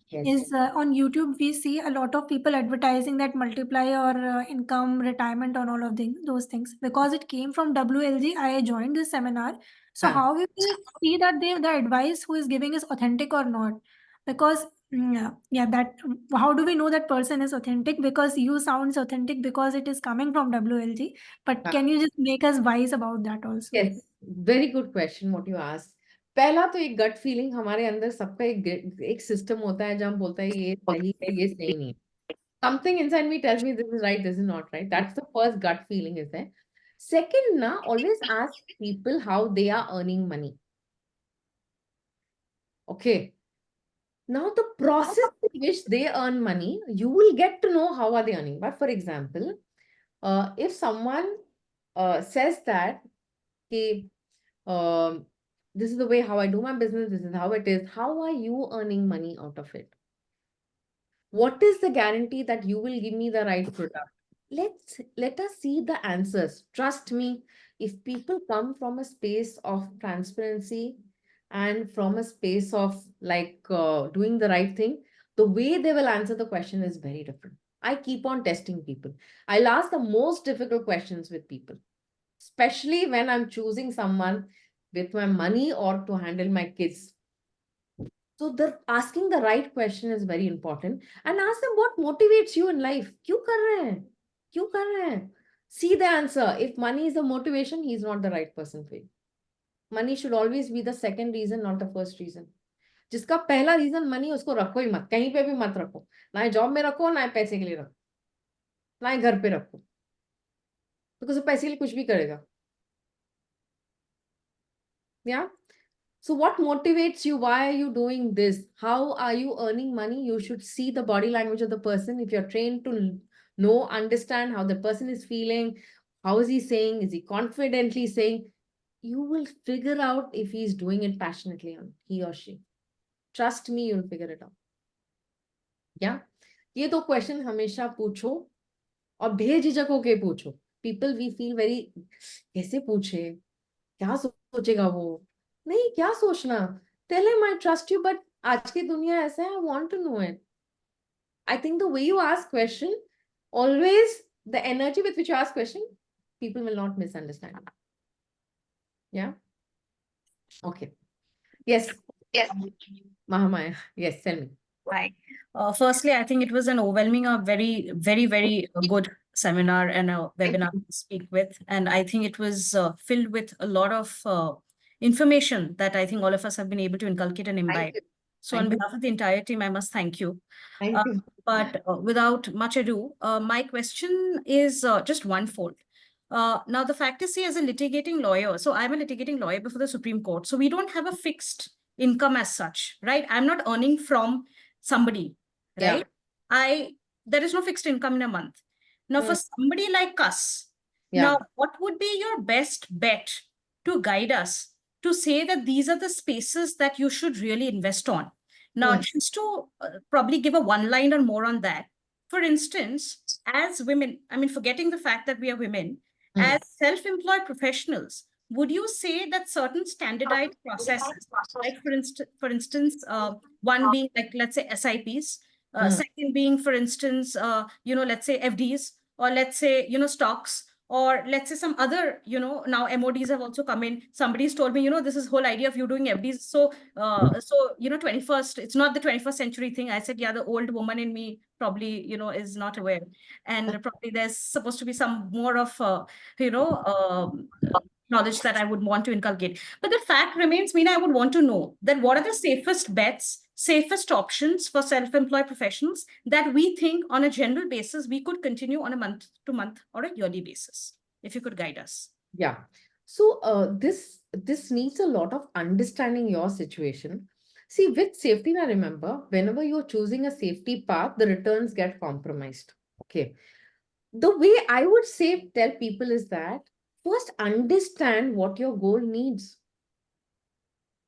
yes. is on YouTube, we see a lot of people advertising that multiply your income, retirement, and all of those things. Because it came from WLG, I joined this seminar. So Huh. how we will see that the advice who is giving is authentic or not? Because that how do we know that person is authentic? Because you sounds authentic because it is coming from WLG. But Huh. can you just make us wise about that also? Yes, very good question what you asked. पहला तो एक gut feeling हमारे अंदर सबका एक system होता है जब हम बोलते हैं ये सही है ये सही नहीं है. Something inside me tells me this is right, this is not right. That's the first gut feeling is there. Second, na, always ask people how they are earning money. Okay. Now the process in which they earn money, you will get to know how are they earning. But for example, if someone says that, okay, this is the way how I do my business, this is how it is, how are you earning money out of it? What is the guarantee that you will give me the right product? Let us see the answers. Trust me, if people come from a space of transparency and from a space of like doing the right thing, the way they will answer the question is very different. I keep on testing people. I'll ask the most difficult questions with people, especially when I'm choosing someone with my money or to handle my kids. So the asking the right question is very important. And ask them what motivates you in life. क्यों कर रहे हैं? क्यों कर रहे हैं? See the answer. If money is the motivation, he's not the right person for you. Money should always be the second reason, not the first reason. जिसका पहला रीजन मनी, उसको रखो ही मत, कहीं पे भी मत रखो. ना जॉब में रखो, ना पैसे के लिए रखो, ना घर पे रखो, बिकॉज वो पैसे के लिए कुछ भी करेगा. Yeah. So what motivates you? Why are you doing this? How are you earning money? You should see the body language of the person. If you're trained to know, understand how the person is feeling, how is he saying? Is he confidently saying? You will figure out if he's doing it passionately, or he or she. Trust me, you'll figure it out. Yeah. ये तो question हमेशा पूछो और बेझिझक होके पूछो. People we feel very कैसे पूछे, क्या सोचेगा वो. नहीं, क्या सोचना. Tell him I trust you, but आज की दुनिया ऐसा है, I want to know it. I think the way you ask question, always the energy with which you ask question, people will not misunderstand. Yeah. Okay. Yes. Yes. Mahamaya. Yes, tell me. Hi. Firstly, I think it was an overwhelming, a very, very, very good seminar and a webinar to speak with. And I think it was filled with a lot of information that I think all of us have been able to inculcate and imbibe. So on behalf of the entire team, I must thank you. Thank you. But without much ado, my question is just onefold. Now, the fact is, see, as a litigating lawyer, so I'm a litigating lawyer before the Supreme Court. So we don't have a fixed income as such, right? I'm not earning from somebody, right? Yeah. There is no fixed income in a month. Now, for somebody like us, now, what would be your best bet to guide us to say that these are the spaces that you should really invest on? Now, just to probably give a one-liner more on that, for instance, as women, I mean, forgetting the fact that we are women, as self-employed professionals, would you say that certain standardized processes, like for instance, one being like, let's say SIPs, second being, for instance, let's say FDs, or let's say, stocks, or let's say some other, now MODs have also come in. Somebody's told me, this is whole idea of you doing FDs. So, 21st, it's not the 21st century thing. I said, yeah, the old woman in me probably, is not aware. And probably there's supposed to be some more of, knowledge that I would want to inculcate. But the fact remains, Meena, I would want to know that what are the safest bets, safest options for self-employed professionals that we think on a general basis we could continue on a month-to-month or a yearly basis, if you could guide us. Yeah. So this needs a lot of understanding your situation. See, with safety, now remember, whenever you're choosing a safety path, the returns get compromised. Okay. The way I would say tell people is that first understand what your goal needs.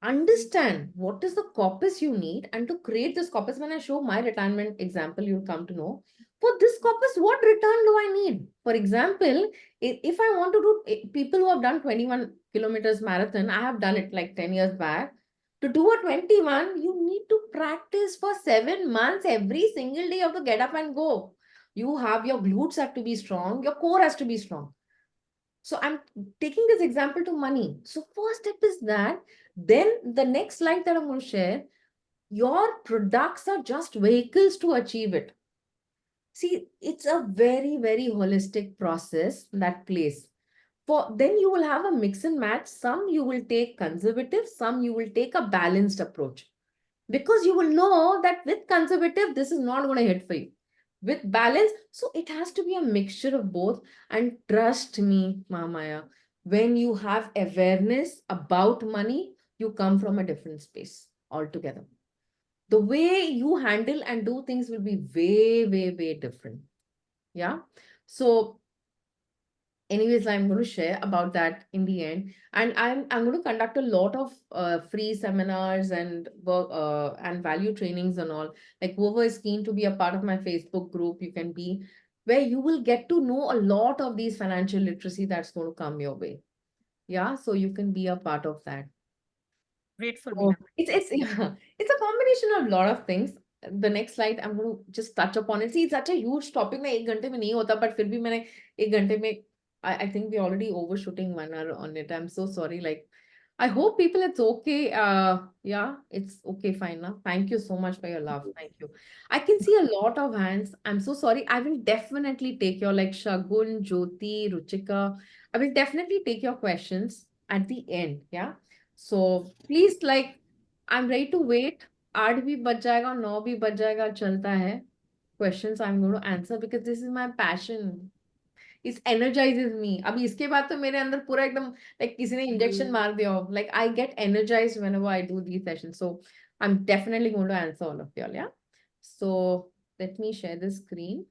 Understand what is the corpus you need, and to create this corpus, when I show my retirement example, you'll come to know for this corpus, what return do I need? For example, if I want to do, people who have done 21 kilometers marathon, I have done it like 10 years back. To do a 21, you need to practice for 7 months every single day. You have to get up and go. You have your glutes have to be strong, your core has to be strong. So I'm taking this example to money. So first step is that. Then the next slide that I'm going to share, your products are just vehicles to achieve it. See, it's a very, very holistic process that plays. Then you will have a mix and match. Some you will take conservative, some you will take a balanced approach. Because you will know that with conservative, this is not going to hit for you. With balance, so it has to be a mixture of both. And trust me, Mahamaya, when you have awareness about money, you come from a different space altogether. The way you handle and do things will be way, way, way different. Yeah. So anyways, I'm going to share about that in the end. And I'm going to conduct a lot of free seminars and work and value trainings and all. Like whoever is keen to be a part of my Facebook group, you can be, where you will get to know a lot of these financial literacy that's going to come your way. Yeah, so you can be a part of that. Grateful, So Meena. it's yeah, it's a combination of a lot of things. The next slide, I'm going to just touch upon it. See, it's such a huge topic. मैं 1 घंटे में नहीं होता, but फिर भी मैंने 1 घंटे में I think we're already overshooting 1 hour on it. I'm so sorry. Like, I hope people, it's okay. Yeah, it's okay, fine now. Thank you so much for your love. Thank you. I can see a lot of hands. I'm so sorry. I will definitely take your, like, Shagun, Jyoti, Ruchika. I will definitely take your questions at the end. Yeah. So please, like, I'm ready to wait. 8 भी बज जाएगा, 9 भी बज जाएगा, चलता है. Questions I'm going to answer because this is my passion. It energizes me. अभी इसके बाद तो मेरे अंदर पूरा एकदम like किसी ने injection मार दिया हो. Like I get energized whenever I do these sessions. So I'm definitely going to answer all of y'all. Yeah. So let me share the screen.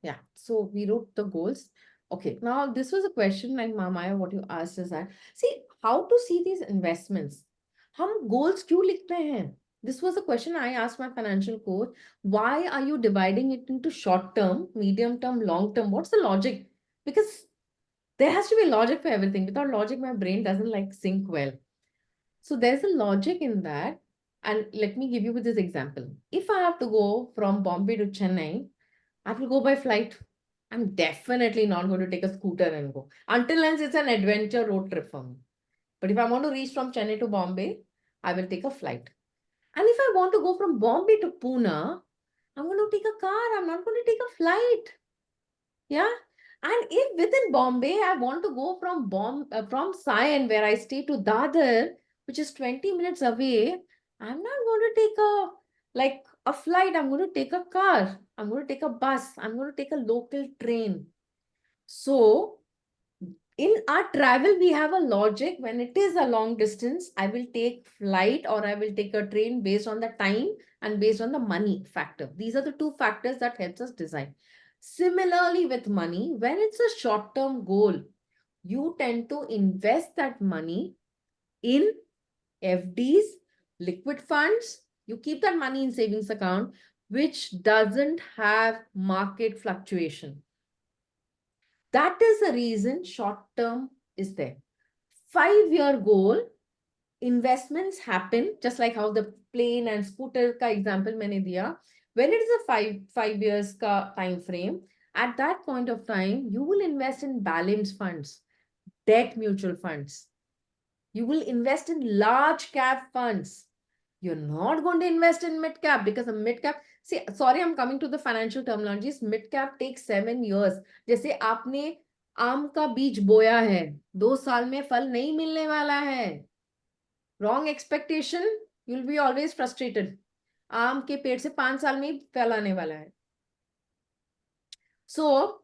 Yeah. So we wrote the goals. Okay. Now this was a question, like Mamaya, what you asked is that, see, how to see these investments. हम goals क्यों लिखते हैं? This was a question I asked my financial coach. Why are you dividing it into short term, medium term, long term? What's the logic? Because there has to be logic for everything. Without logic, my brain doesn't like sync well. So there's a logic in that. And let me give you this example. If I have to go from Bombay to Chennai, I will go by flight. I'm definitely not going to take a scooter and go. Until it's an adventure road trip for me. But if I want to reach from Chennai to Bombay, I will take a flight. And if I want to go from Bombay to Pune, I'm going to take a car. I'm not going to take a flight. Yeah. And if within Bombay, I want to go from Sion, where I stay, to Dadar, which is 20 minutes away, I'm not going to take a flight. I'm going to take a car. I'm going to take a bus. I'm going to take a local train. So in our travel, we have a logic. When it is a long distance, I will take flight or I will take a train based on the time and based on the money factor. These are the two factors that helps us design. Similarly with money, when it's a short-term goal, you tend to invest that money in FDs, liquid funds. You keep that money in savings account. which doesn't have market fluctuation. That is the reason short term is there. 5-year goal, investments happen just like how the plane and scooter ka example maine diya. When it is a five years ka time frame, at that point of time, you will invest in balanced funds, debt mutual funds. You will invest in large cap funds. You're not going to invest in mid cap because a mid cap, see, sorry, I'm coming to the financial terminologies. Mid cap takes 7 years. जैसे आपने आम का बीज बोया है, 2 साल में फल नहीं मिलने वाला है. Wrong expectation, you'll be always frustrated. आम के पेड़ से 5 साल में ही फल आने वाला है. So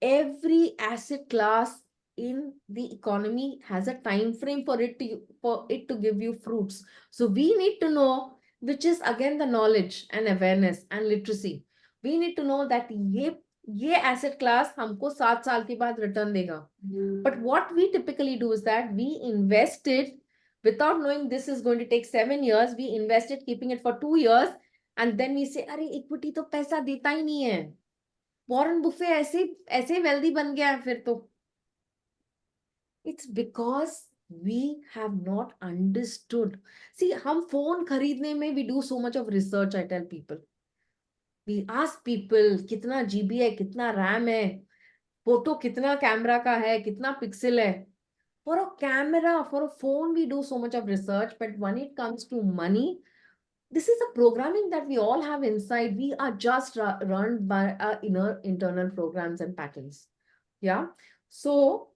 every asset class in the economy has a time frame for it to give you fruits. So we need to know, which is again the knowledge and awareness and literacy. We need to know that ये asset class हमको 7 साल के बाद return देगा. But what we typically do is that we invest it without knowing this is going to take 7 years. We invest it keeping it for 2 years and then we say, अरे equity तो पैसा देता ही नहीं है. Warren Buffett ऐसे wealthy बन गया है फिर तो. It's because we have not understood. See, हम फोन खरीदने में we do so much of research. I tell people, we ask people कितना GB है, कितना RAM है, फोटो कितना कैमरा का है, कितना पिक्सल है. For a camera, for a phone, we do so much of research, but when it comes to money, this is a programming that we all have inside. We are just run by our internal programs and patterns. Yeah. So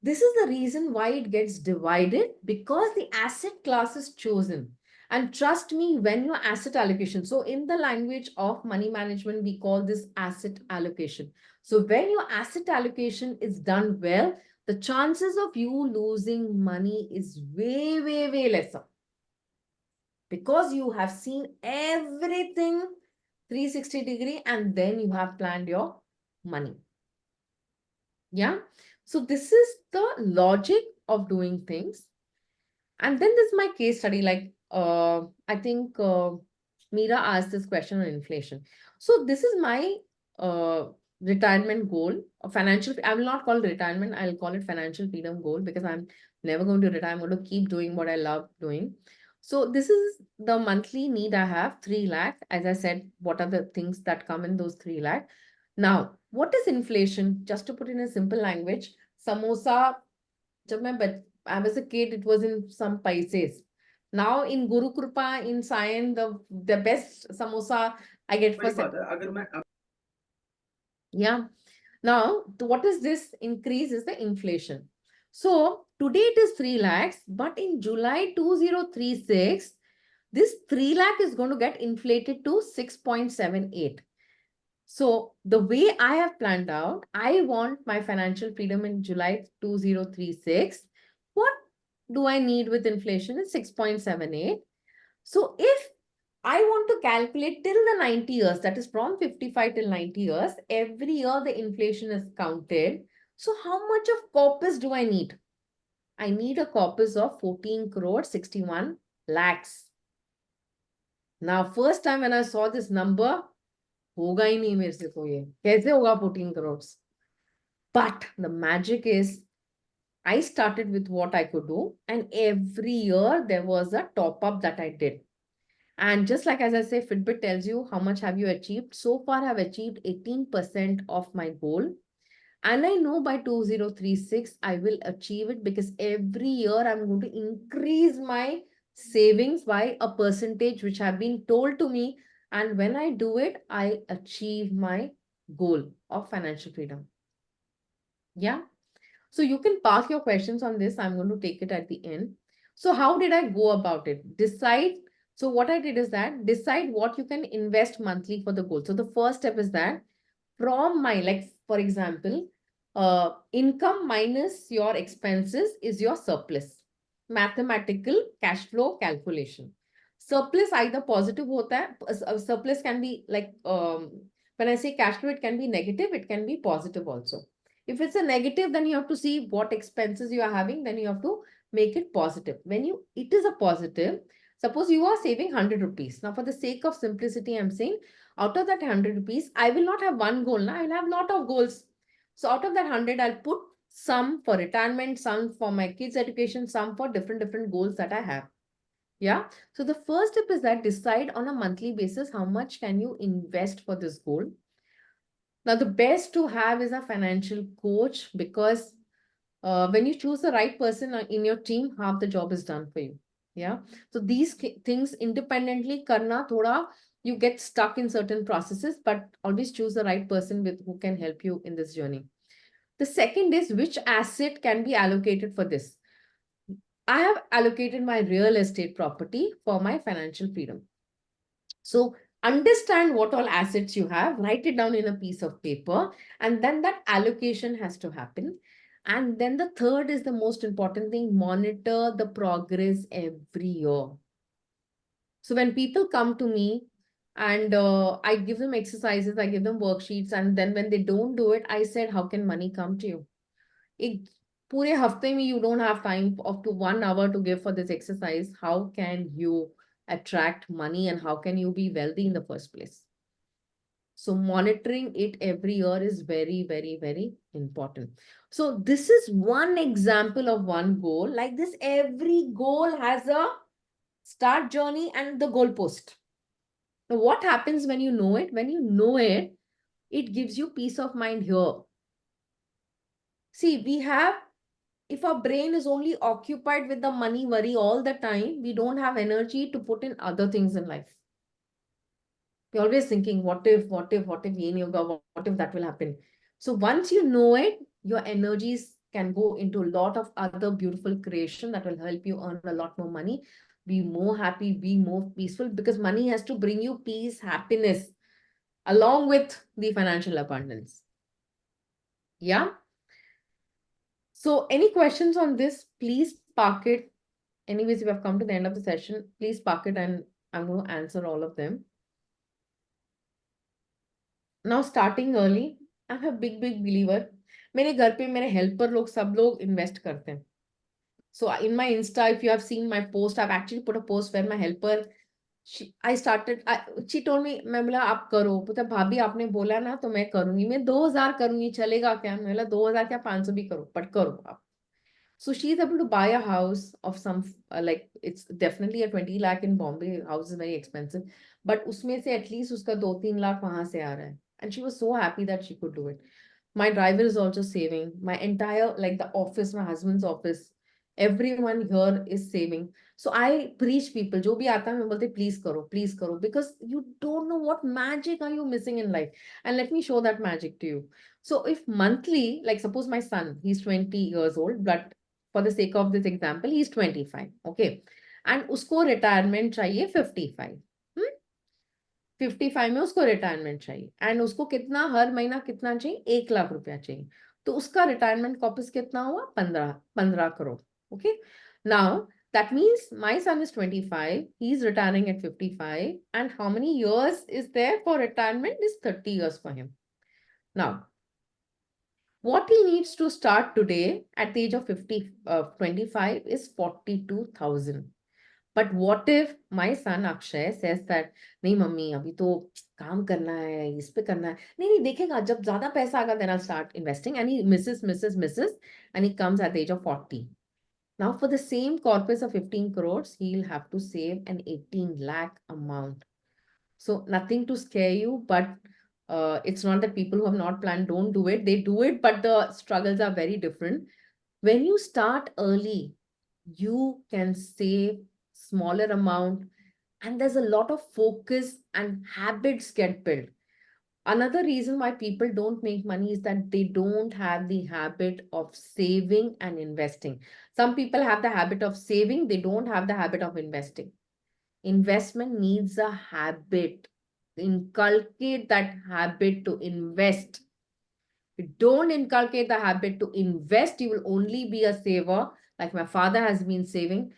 this is the reason why it gets divided, because the asset class is chosen. And trust me, when your asset allocation, so in the language of money management, we call this asset allocation. So when your asset allocation is done well, the chances of you losing money is way, way, way lesser. Because you have seen everything 360 degree and then you have planned your money. Yeah. So this is the logic of doing things. And then this is my case study. Like, I think Meera asked this question on inflation. So this is my retirement goal, a financial, I will not call it retirement. I'll call it financial freedom goal, because I'm never going to retire. I'm going to keep doing what I love doing. So this is the monthly need I have, 3 lakh. As I said, what are the things that come in those 3 lakh? Now, what is inflation? Just to put in a simple language, samosa, I was a kid, it was in some paise. Now in Guru Krupa, in Sion, the best samosa I get for... Yeah. Now, what is this increase is the inflation. So today it is 3 lakhs, but in July 2036, this 3 lakh is going to get inflated to 6.78. So the way I have planned out, I want my financial freedom in July 2036. What do I need with inflation is 6.78. So if I want to calculate till the 90 years, that is from 55 till 90 years, every year the inflation is counted. So how much of corpus do I need? I need a corpus of 14 crore 61 lakhs. Now, first time when I saw this number, होगा ही नहीं मेरे से तो ये कैसे होगा 14 crores. But the magic is, I started with what I could do, and every year there was a top up that I did. And just like as I say, Fitbit tells you how much have you achieved. So far, I've achieved 18% of my goal. And I know by 2036, I will achieve it, because every year I'm going to increase my savings by a percentage which have been told to me. And when I do it, I achieve my goal of financial freedom. Yeah. So you can park your questions on this. I'm going to take it at the end. So how did I go about it? Decide. So what I did is that decide what you can invest monthly for the goal. So the first step is that from my, like, for example, income minus your expenses is your surplus. Mathematical cash flow calculation. Surplus either positive hota hai, surplus can be like, when I say cash flow, it can be negative, it can be positive also. If it's a negative, then you have to see what expenses you are having, then you have to make it positive. When it is a positive, Suppose you are saving 100 rupees. Now, for the sake of simplicity, I'm saying out of that 100 rupees, I will not have one goal. Now, I will have a lot of goals. So out of that 100, I'll put some for retirement, some for my kids' education, some for different goals that I have. Yeah. So the first step is that decide on a monthly basis how much can you invest for this goal. Now, the best to have is a financial coach, because when you choose the right person in your team, half the job is done for you. Yeah. So these things independently karna thoda, you get stuck in certain processes, but always choose the right person with who can help you in this journey. The second is which asset can be allocated for this. I have allocated my real estate property for my financial freedom. So understand what all assets you have, write it down in a piece of paper, and then that allocation has to happen. And then the third is the most important thing, monitor the progress every year. So when people come to me and I give them exercises, I give them worksheets, and then when they don't do it, I said, how can money come to you? एक पूरे हफ्ते में you don't have time up to 1 hour to give for this exercise. How can you attract money and how can you be wealthy in the first place? So monitoring it every year is very important. So this is one example of one goal. Like this, every goal has a start journey and the goal post. Now, what happens when you know it? When you know it, it gives you peace of mind here. See, we have, if our brain is only occupied with the money worry all the time, we don't have energy to put in other things in life. We're always thinking, what if, what if that will happen? So once you know it, your energies can go into a lot of other beautiful creation that will help you earn a lot more money, be more happy, be more peaceful, because money has to bring you peace, happiness, along with the financial abundance. Yeah. So any questions on this, please park it. Anyways, we have come to the end of the session. Please park it and I'm going to answer all of them. Now starting early, I'm a big believer. मेरे घर पे मेरे helper लोग सब लोग invest करते हैं. So in my Insta, if you have seen my post, I've actually put a post where my helper, she told me, मैं बोला आप करो, पता भाभी आपने बोला ना तो मैं करूंगी, मैं 2000 करूंगी, चलेगा क्या? मैं बोला 2000 क्या 500 भी करो, but करो आप. So she's able to buy a house of some, like it's definitely a 20 lakh in Bombay. House is very expensive, but उसमें से at least उसका 2-3 लाख वहां से आ रहा है. And she was so happy that she could do it. My driver is also saving. My entire, like the office, my husband's office, everyone here is saving. So I preach people, जो भी आता है मैं बोलते please करो, because you don't know what magic are you missing in life. And let me show that magic to you. So if monthly, like suppose my son, he's 20 years old, but for the sake of this example, he's 25. Okay. And उसको retirement चाहिए 55. 55 में उसको retirement चाहिए and उसको कितना हर महीना कितना चाहिए 1 लाख रुपया चाहिए तो उसका रिटायरमेंट कॉपस कितना हुआ 15 crore okay now that means my son is 25 he's retiring at 55 and how many years is there for retirement is 30 years for him. Now what he needs to start today at the age of 25 is 42,000. But what if my son Akshay says that नहीं mummy अभी तो काम करना है इस पे करना है नहीं देखेगा जब ज्यादा पैसा आएगा then I'll start investing and he misses and he comes at the age of 40. Now for the same corpus of 15 crores he'll have to save an 18 lakh amount. So nothing to scare you, but it's not that people who have not planned don't do it. They do it, but the struggles are very different. When you start early, you can save smaller amount and there's a lot of focus and habits get built. Another reason why people don't make money is that they don't have the habit of saving and investing. Some people have the habit of saving, they don't have the habit of investing. Investment needs a habit. Inculcate that habit to invest. If you don't inculcate the habit to invest, you will only be a saver. Like my father has been saving.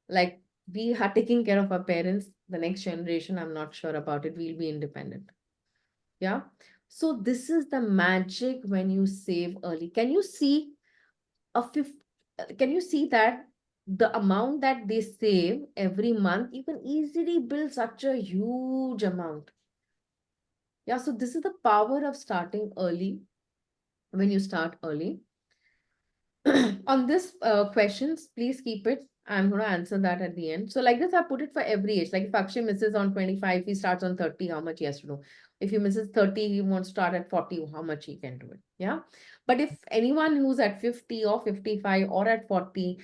Like we are taking care of our parents. The next generation, I'm not sure about it. We'll be independent. Yeah. So this is the magic when you save early. Can you see can you see that the amount that they save every month, you can easily build such a huge amount. Yeah, so this is the power of starting early. When you start early. On this questions, please keep it. I'm going to answer that at the end. So like this, I put it for every age. Like if Akshay misses on 25, he starts on 30, how much he has to do. If he misses 30, he wants to start at 40, how much he can do it. Yeah. But if anyone who's at 50 or 55 or at 40,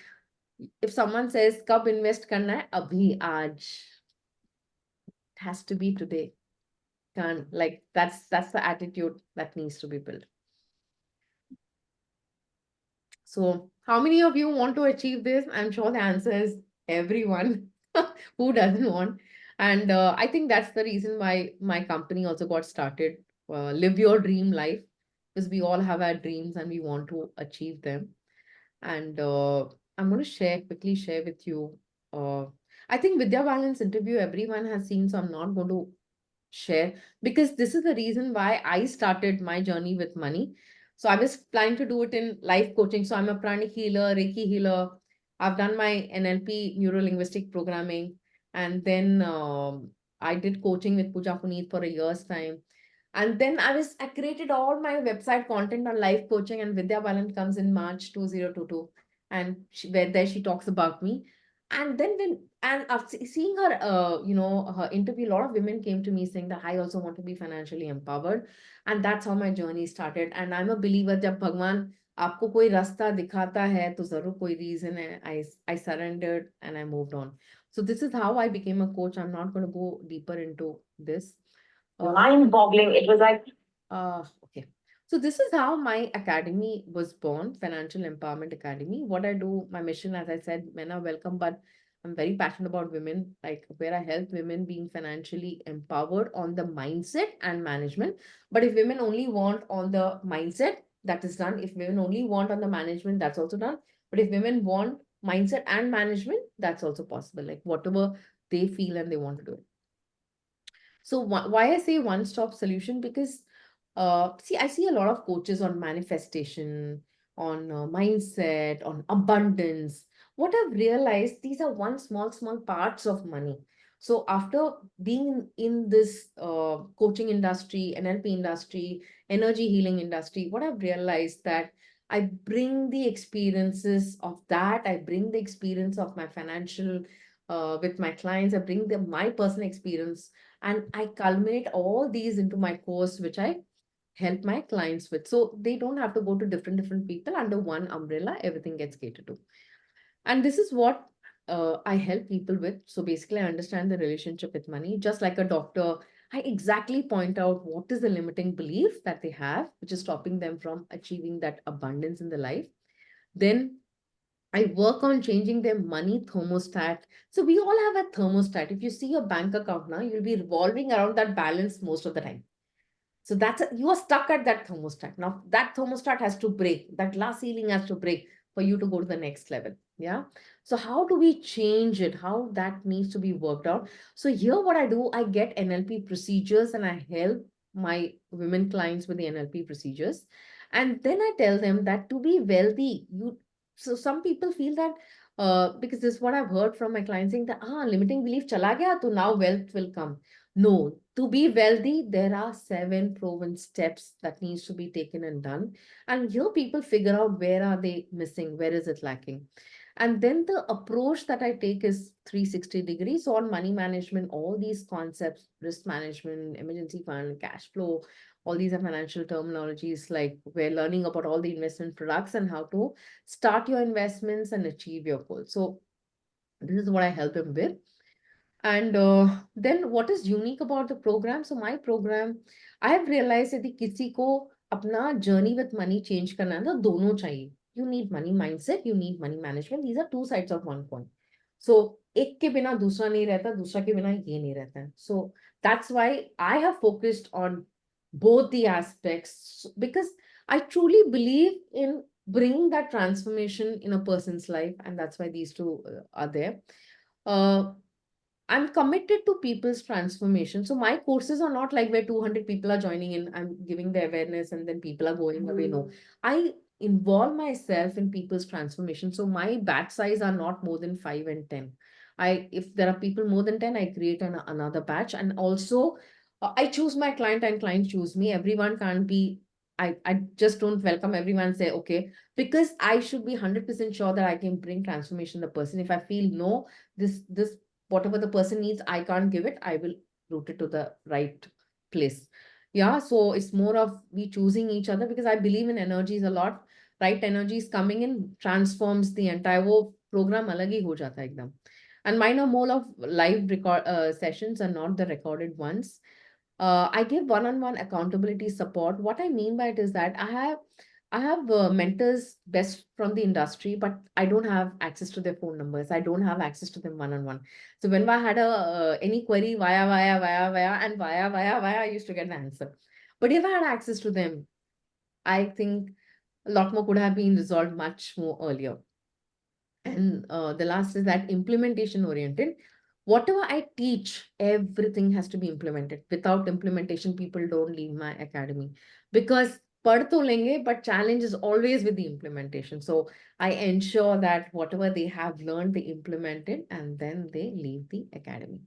if someone says, Kab invest karna hai? Abhi aaj. It has to be today. Can't, like that's the attitude that needs to be built. So how many of you want to achieve this? I'm sure the answer is everyone. Who doesn't want? And I think that's the reason why my company also got started. Live your dream life, because we all have our dreams and we want to achieve them. And I'm going to quickly share with you. I think Vidya Balan's interview everyone has seen, so I'm not going to share, because this is the reason why I started my journey with money. So I was planning to do it in life coaching. So I'm a pranic healer, Reiki healer. I've done my NLP, neuro linguistic programming, and then I did coaching with Pooja Puneet for a year's time. And then I created all my website content on life coaching, and Vidya Balan comes in March 2022, and there she talks about me. And then after seeing her, her interview, a lot of women came to me saying that I also want to be financially empowered, and that's how my journey started. And I'm a believer, जब भगवान आपको कोई रास्ता दिखाता है, तो जरूर कोई reason है. I surrendered and I moved on. So this is how I became a coach. I'm not going to go deeper into this. Mind-boggling. It was like, Okay. So this is how my academy was born, Financial Empowerment Academy. What I do, my mission, as I said, men are welcome, but I'm very passionate about women, like where I help women being financially empowered on the mindset and management. But if women only want on the mindset, that is done. If women only want on the management, that's also done. But if women want mindset and management, that's also possible. Like whatever they feel and they want to do it. So why I say one-stop solution? Because see, I see a lot of coaches on manifestation, on mindset, on abundance. What I've realized, these are one small parts of money. So after being in this coaching industry, NLP industry, energy healing industry, what I've realized that I bring the experiences of that. I bring the experience of my financial with my clients. I bring them my personal experience, and I culminate all these into my course, which I help my clients with. So they don't have to go to different people under one umbrella. Everything gets catered to. And this is what I help people with. So basically, I understand the relationship with money. Just like a doctor, I exactly point out what is the limiting belief that they have, which is stopping them from achieving that abundance in their life. Then I work on changing their money thermostat. So we all have a thermostat. If you see your bank account now, you'll be revolving around that balance most of the time. So you are stuck at that thermostat. Now that thermostat has to break. That glass ceiling has to break for you to go to the next level. Yeah. So how do we change it? How that needs to be worked out? So here what I do, I get NLP procedures and I help my women clients with the NLP procedures. And then I tell them that to be wealthy, so some people feel that because this is what I've heard from my clients saying that limiting belief chala gaya, so now wealth will come. No, to be wealthy, there are 7 proven steps that needs to be taken and done. And here people figure out where are they missing, where is it lacking. And then the approach that I take is 360 degrees on money management, all these concepts, risk management, emergency fund, cash flow, all these are financial terminologies. Like we're learning about all the investment products and how to start your investments and achieve your goals. So this is what I help them with. And then what is unique about the program? So my program, I have realized that किसी को अपना journey with money change करना है तो दोनों चाहिए. You need money mindset, you need money management. These are two sides of one coin. So एक के बिना दूसरा नहीं रहता, दूसरा के बिना ये नहीं रहता है. So that's why I have focused on both the aspects, because I truly believe in bringing that transformation in a person's life, and that's why these two are there. I'm committed to people's transformation. So my courses are not like where 200 people are joining in, I'm giving the awareness and then people are going away. No, I involve myself in people's transformation. So my batch size are not more than 5 and 10. If there are people more than 10, I create another batch. And also I choose my client and client choose me. Everyone can't be, I just don't welcome everyone say, okay, because I should be 100% sure that I can bring transformation to the person. If I feel no, this whatever the person needs, I can't give it, I will route it to the right place. Yeah, so it's more of we choosing each other because I believe in energies a lot. Right energy is coming in, transforms the entire वो program अलग ही हो जाता है एकदम. And mine are more of live record sessions and not the recorded ones. I give one-on-one accountability support. What I mean by it is that I have mentors best from the industry, but I don't have access to their phone numbers. I don't have access to them one-on-one. So when I had any query via, I used to get an answer. But if I had access to them, I think a lot more could have been resolved much more earlier. And the last is that implementation oriented. Whatever I teach, everything has to be implemented. Without implementation, people don't leave my academy because पढ़ तो लेंगे, but challenge is always with the implementation. So I ensure that whatever they have learned, they implement it and then they leave the academy.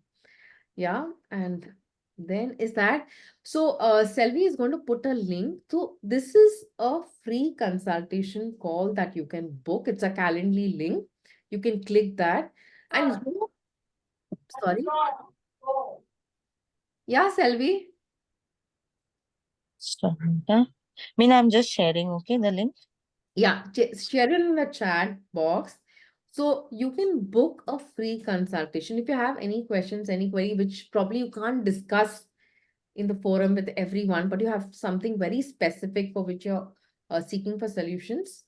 Yeah, and then is that so Selvi is going to put a link. So this is a free consultation call that you can book. It's a Calendly link. You can click that and sorry. Yeah, Selvi. Samantha. Mean, I'm just sharing, okay, the link. Yeah, share it in the chat box. So you can book a free consultation. If you have any questions, any query, which probably you can't discuss in the forum with everyone, but you have something very specific for which you're seeking for solutions,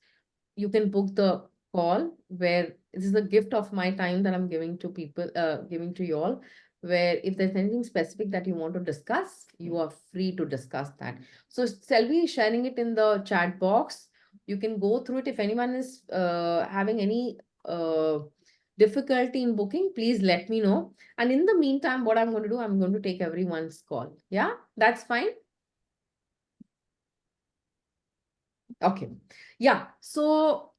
you can book the call where this is a gift of my time that I'm giving to people, giving to you all, where if there's anything specific that you want to discuss, you are free to discuss that. So Selvi is sharing it in the chat box. You can go through it. If anyone is having any difficulty in booking, please let me know. And in the meantime, what I'm going to do, I'm going to take everyone's call. Yeah, that's fine. Okay. Yeah. So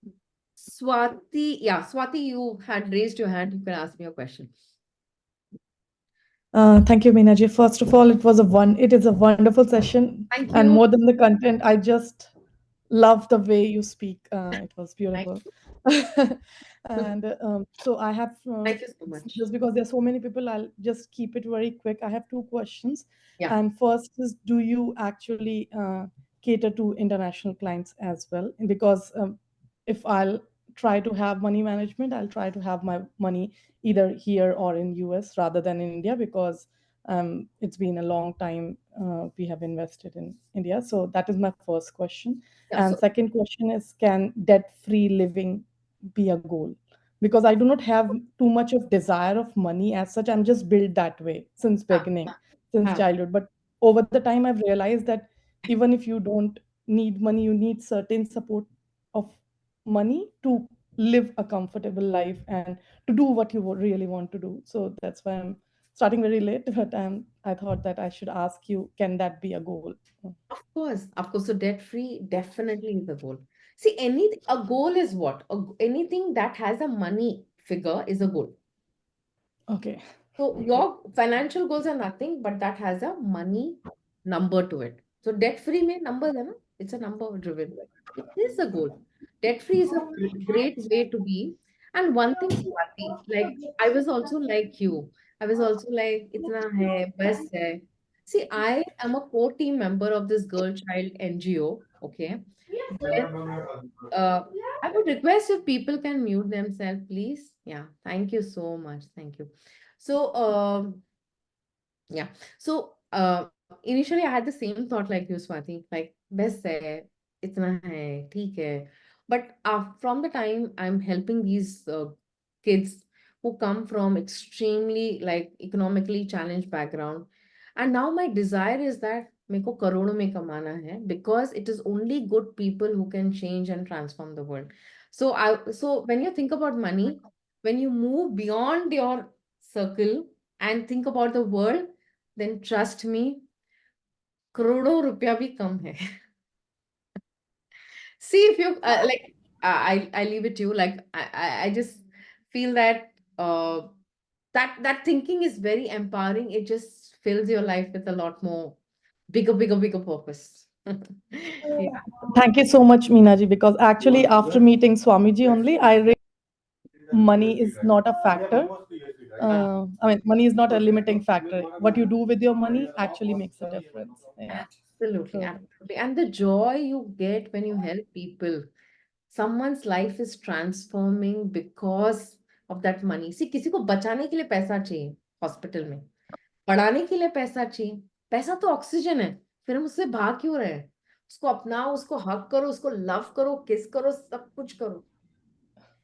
Swati, Swati, you had raised your hand. You can ask me a question. Thank you, Meenaji. First of all, it is a wonderful session. Thank And you. more than the content, I just love the way you speak. It was beautiful. And so I have, Thank you so much. just because there's so many people, I'll just keep it very quick. I have two questions. Yeah. And first is, do you actually cater to international clients as well? Because if I'll try to have money management, I'll try to have my money either here or in US rather than in India, because it's been a long time we have invested in India. So that is my first question. Yeah, And so second question is, can debt-free living be a goal? Because I do not have too much of desire of money as such. I'm just built that way since beginning, since Ah. childhood. But over the time, I've realized that even if you don't need money, you need certain support of money to live a comfortable life and to do what you really want to do. So that's why I'm starting very late, but I thought that I should ask you, can that be a goal? Of course. So debt-free definitely is a goal. See, a goal is what? Anything that has a money figure is a goal. Okay. So your financial goals are nothing, but that has a money number to it. So debt-free may number them. It's a number driven. It is a goal. Debt-free is a great way to be. And one thing, Swati, like I was also like you. I was also like, itna hai, bas hai. See, I am a core team member of this girl child NGO. Okay. Uh, I would request if people can mute themselves, please. Yeah, thank you so much. Thank you. So, yeah. So, initially I had the same thought like you, Swati, like, best hai, itna hai, theek hai. But from the time I'm helping these kids who come from extremely like economically challenged background, and now my desire is that मेरे को करोड़ों में कमाना है, because it is only good people who can change and transform the world. So when you think about money, when you move beyond your circle and think about the world, then trust me, करोड़ों रुपया भी कम है. See if you like. I leave it to you. Like I just feel that that thinking is very empowering. It just fills your life with a lot more bigger purpose. Yeah. Thank you so much, Meenaji, because actually after meeting Swamiji only, I realized money is not a factor. I mean, money is not a limiting factor. What you do with your money actually makes a difference. Yeah. Absolutely, So absolutely. And the joy you get when you help people, someone's life is transforming because of that money. See, किसी को बचाने के लिए पैसा चाहिए hospital में, पढ़ाने के लिए पैसा चाहिए. पैसा तो ऑक्सीजन है, फिर हम उससे भाग क्यों रहे हैं? उसको अपनाओ, उसको हक करो, उसको लव करो, किस करो, सब कुछ करो.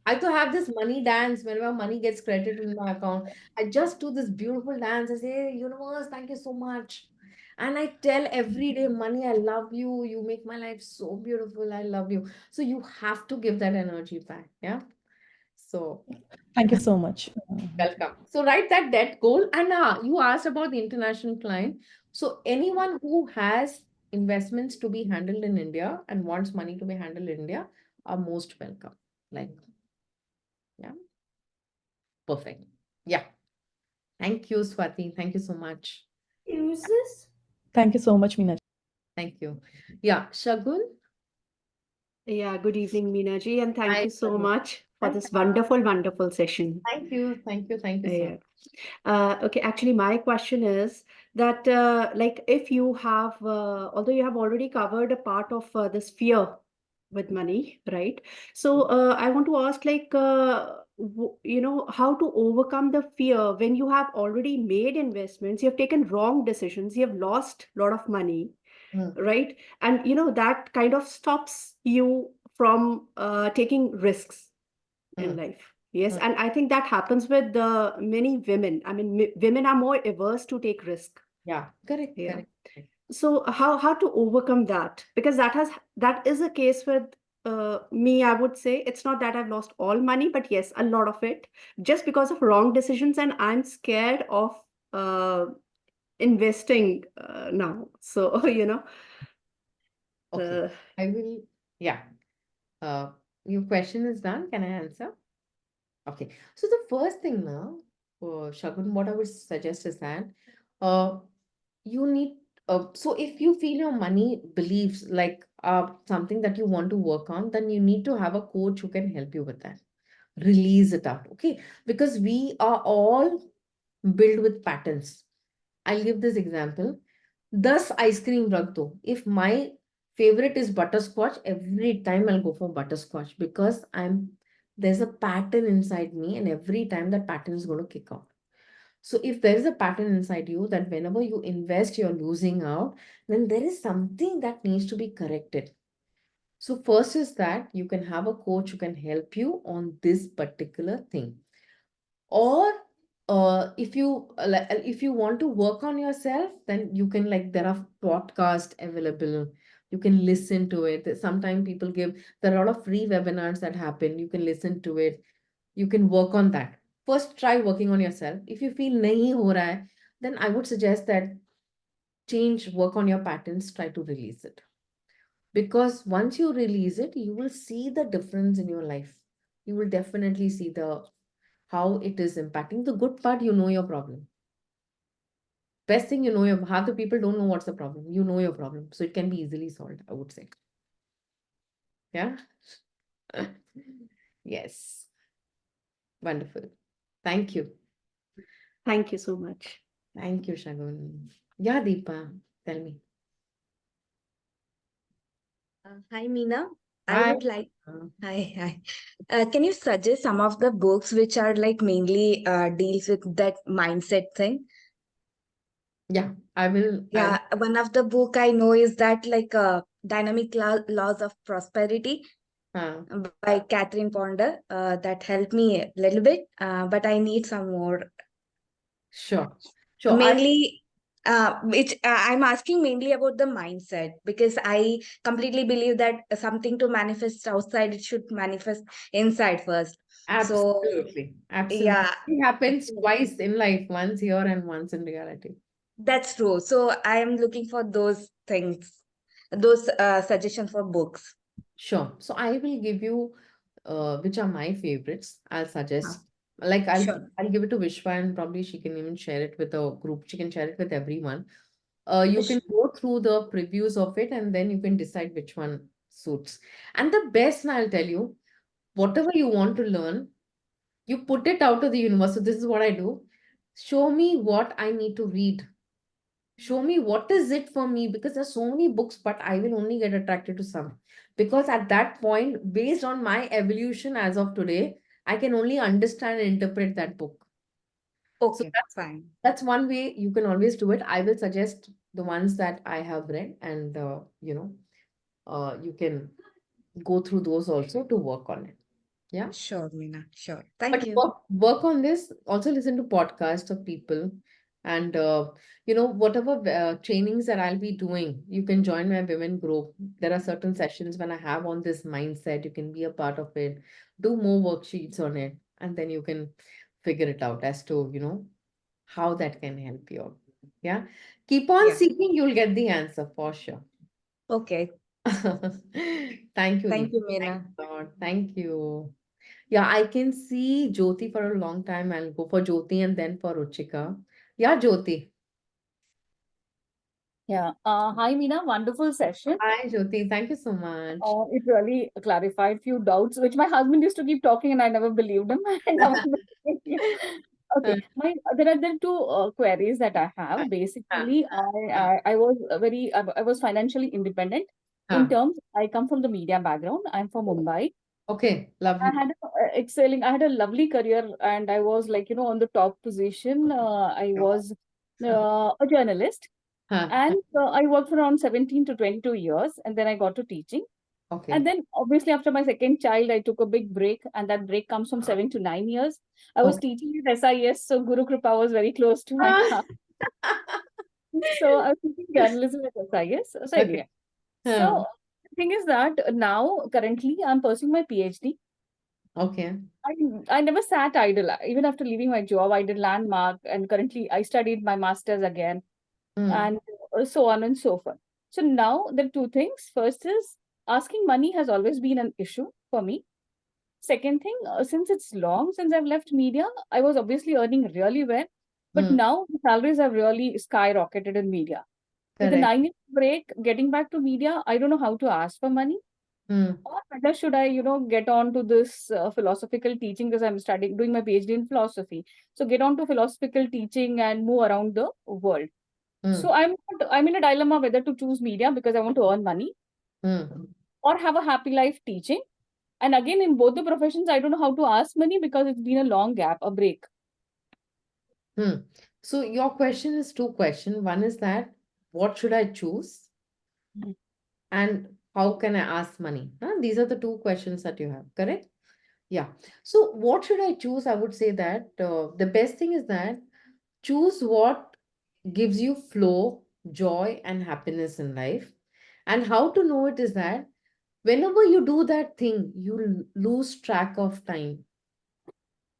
I to have this money dance whenever money gets credited in my account. I just do this beautiful dance. I say, universe, thank you so much. And I tell every day, money, I love you. You make my life so beautiful. I love you. So you have to give that energy back. Yeah. So thank you so much. welcome. So write that debt goal. And you asked about the international client. So anyone who has investments to be handled in India and wants money to be handled in India are most welcome. Like, yeah. Perfect. Yeah. Thank you, Swati. Thank you so much. Who's this? Thank you so much, Meenaji. Thank you. Yeah, Shagun. Yeah, good evening, Meenaji, and thank Hi, you so Shagun. much for Hi, this Shagun. wonderful session. Thank you. Thank you. Thank you so Yeah. much. Okay, actually, my question is that, like, if you have, although you have already covered a part of this fear with money, right? So, I want to ask, like, you know, how to overcome the fear when you have already made investments, you have taken wrong decisions, you have lost a lot of money, right? And, you know, that kind of stops you from taking risks in life. Yes, and I think that happens with many women. I mean, women are more averse to take risk. Yeah, correct, Yeah. correct. So how to overcome that? Because that is a case with me. I would say it's not that I've lost all money, but yes, a lot of it just because of wrong decisions, and I'm scared of investing now. So you know, Okay. I will, yeah. Your question is done. Can I answer? Okay. So the first thing now, Shagun, what I would suggest is that you need so if you feel your money beliefs like something that you want to work on, then you need to have a coach who can help you with that. Release it out, okay? Because we are all built with patterns. I'll give this example. 10 ice cream rakh do. If my favorite is butterscotch, every time I'll go for butterscotch because there's a pattern inside me, and every time that pattern is going to kick out. So if there is a pattern inside you that whenever you invest, you're losing out, then there is something that needs to be corrected. So first is that you can have a coach who can help you on this particular thing. Or if you want to work on yourself, then you can, like, there are podcasts available. You can listen to it. Sometimes people there are a lot of free webinars that happen. You can listen to it. You can work on that. First, try working on yourself. If you feel nahi ho raha hai, then I would suggest that work on your patterns, try to release it. Because once you release it, you will see the difference in your life. You will definitely see how it is impacting. The good part, you know your problem. Best thing, half the people don't know what's the problem. You know your problem. So it can be easily solved, I would say. Yeah. Yes. Wonderful. Thank you. Thank you so much. Thank you, Shagun. Yeah, Deepa, tell me. Hi, Meena. Hi. I would like. Hi. Can you suggest some of the books which are like mainly deals with that mindset thing? Yeah, I will. Yeah, one of the book I know is that like Dynamic Laws of Prosperity by Catherine Ponder. That helped me a little bit, but I need some more. Sure. Mainly, I'm asking mainly about the mindset because I completely believe that something to manifest outside, it should manifest inside first. Absolutely. Absolutely. Yeah. It happens twice in life, once here and once in reality. That's true. So I am looking for those things, those suggestions for books. Sure. So I will give you which are my favorites. I'll suggest. Sure. I'll give it to Vishwa, and probably she can even share it with a group. She can share it with everyone. You can go through the previews of it, and then you can decide which one suits. And the best, and I'll tell you, whatever you want to learn, you put it out to the universe. So this is what I do. Show me what I need to read. Show me what is it for me, because there's so many books, but I will only get attracted to some. Because at that point, based on my evolution as of today, I can only understand and interpret that book. So Okay, fine. that's one way you can always do it. I will suggest the ones that I have read, and you can go through those also to work on it. Yeah. Sure, Meena. Sure. But Thank you. work on this. Also listen to podcasts of people, and whatever trainings that I'll be doing, you can join my women group. There are certain sessions when I have on this mindset. You can be a part of it. Do more worksheets on it, and then you can figure it out as to how that can help you. Yeah. Keep on Yeah. seeking. You'll get the answer for sure. Okay. Thank you, Thank Neha. you, Thank Meena. you, Lord. Thank you. Yeah, I can see Jyoti for a long time. I'll go for Jyoti and then for Ruchika. Yeah, Jyoti. Yeah. Hi, Meena. Wonderful session. Hi, Jyoti. Thank you so much. It really clarified few doubts, which my husband used to keep talking, and I never believed him. I never believed you. Okay, there are two queries that I have. Basically, I was I was financially independent. In terms, I come from the media background. I'm from Mumbai. Okay, lovely. I had a lovely career, and I was on the top position. I was a journalist. And I worked for around 17 to 22 years, and then I got to teaching. Okay. And then obviously after my second child, I took a big break, and that break comes from 7 to 9 years. I was teaching at SIS, so Guru Kripa was very close to my heart. So I was teaching journalism at SIS. So anyway, so the thing is that now currently I'm pursuing my PhD. Okay. I never sat idle. Even after leaving my job, I did landmark, and currently I studied my master's again, and so on and so forth. So now there are two things. First is asking money has always been an issue for me. Second thing, since it's long since I've left media, I was obviously earning really well, but now the salaries have really skyrocketed in media. With a 9-year break, getting back to media, I don't know how to ask for money. Or whether should I, get on to this philosophical teaching, because I'm doing my PhD in philosophy. So get on to philosophical teaching and move around the world. So I'm in a dilemma whether to choose media because I want to earn money or have a happy life teaching. And again, in both the professions, I don't know how to ask money because it's been a long gap, a break. So your question is two questions. One is that what should I choose? And how can I ask money? These are the two questions that you have, correct? Yeah. So what should I choose? I would say that the best thing is that choose what gives you flow, joy, and happiness in life. And how to know it is that whenever you do that thing, you lose track of time.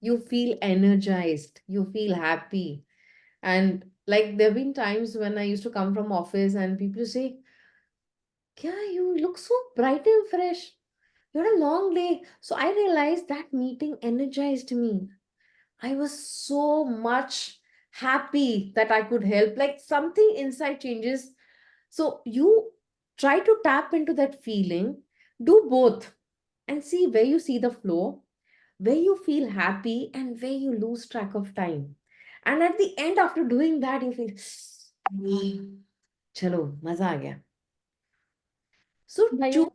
You feel energized, you feel happy. And like there have been times when I used to come from office and people say, yeah, you look so bright and fresh. You had a long day. So I realized that meeting energized me. I was so much happy that I could help. Like something inside changes. So you try to tap into that feeling, do both, and see where you see the flow, where you feel happy, and where you lose track of time. And at the end, after doing that, you feel, chalo, maza aa gaya. So choose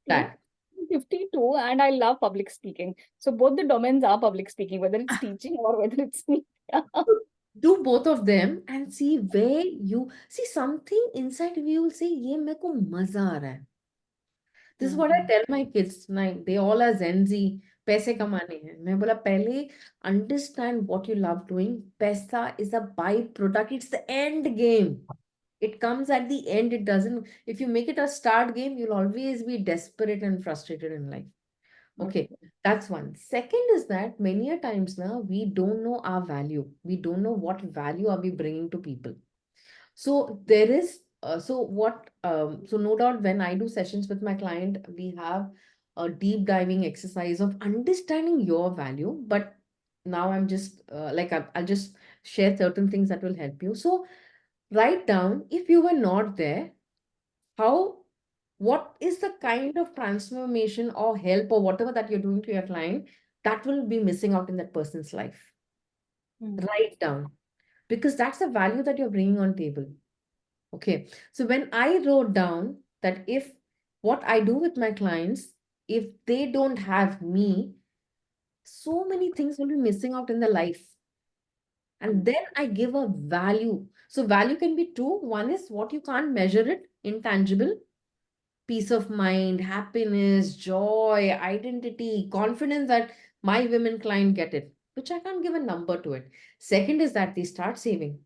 that. 52 and I love public speaking. So both the domains are public speaking, whether it's teaching or whether it's media. Do both of them and see where you see something inside of you will say, ye mere ko maza aa raha hai. This is what I tell my kids. Like they all are Gen Z. पैसे कमाने हैं. मैं बोला पहले understand what you love doing. पैसा is a byproduct. It's the end game. It comes at the end. It doesn't. If you make it a start game, you'll always be desperate and frustrated in life. Okay, that's one. Second is that many a times now we don't know our value. We don't know what value are we bringing to people. So there is so no doubt when I do sessions with my client, we have a deep diving exercise of understanding your value. But now I'm just I'll just share certain things that will help you. So write down, if you were not there, what is the kind of transformation or help or whatever that you're doing to your client that will be missing out in that person's life. Write down, because that's the value that you're bringing on table. Okay. So when I wrote down that if what I do with my clients, if they don't have me, so many things will be missing out in their life. And then I give a value. So value can be two. One is what you can't measure it, intangible, peace of mind, happiness, joy, identity, confidence that my women client get it, which I can't give a number to it. Second is that they start saving.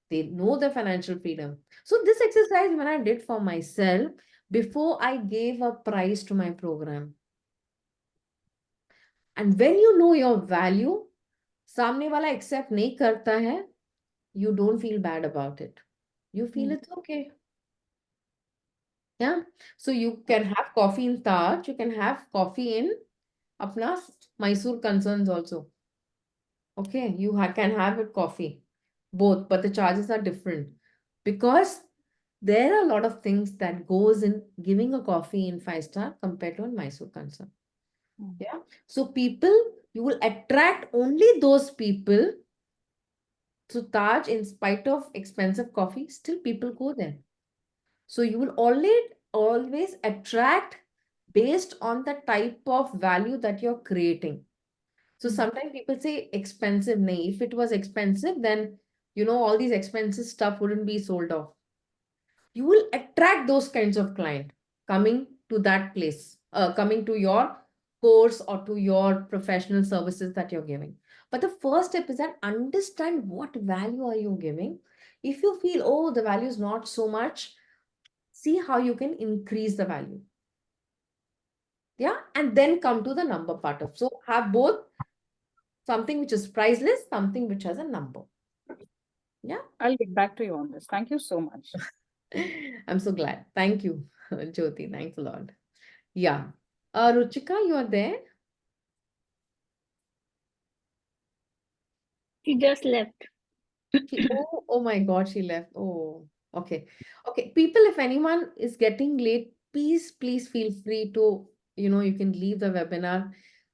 They know the financial freedom. So this exercise when I did for myself before I gave a price to my program. And when you know your value, सामने वाला accept नहीं करता है, you don't feel bad about it. You feel it's okay. Yeah. So you can have coffee in Taj, you can have coffee in apna Mysore concerns also. Okay, you can have it coffee, both, but the charges are different because there are a lot of things that goes in giving a coffee in 5-star compared to a Mysore concern. Yeah. So people, you will attract only those people. So Taj, in spite of expensive coffee, still people go there. So you will always attract based on the type of value that you're creating. So sometimes people say expensive. Nahi. If it was expensive, then all these expensive stuff wouldn't be sold off. You will attract those kinds of client coming to that place, coming to your course or to your professional services that you're giving. But the first step is that understand what value are you giving. If you feel, oh, the value is not so much, see how you can increase the value. Yeah. And then come to the number part of. So have both something which is priceless, something which has a number. Yeah. I'll get back to you on this. Thank you so much. I'm so glad. Thank you, Jyoti. Thanks a lot. Yeah. Ruchika, you are there? She just left. Oh my God, she left. Oh, okay. Okay. People, if anyone is getting late, please feel free to, you can leave the webinar.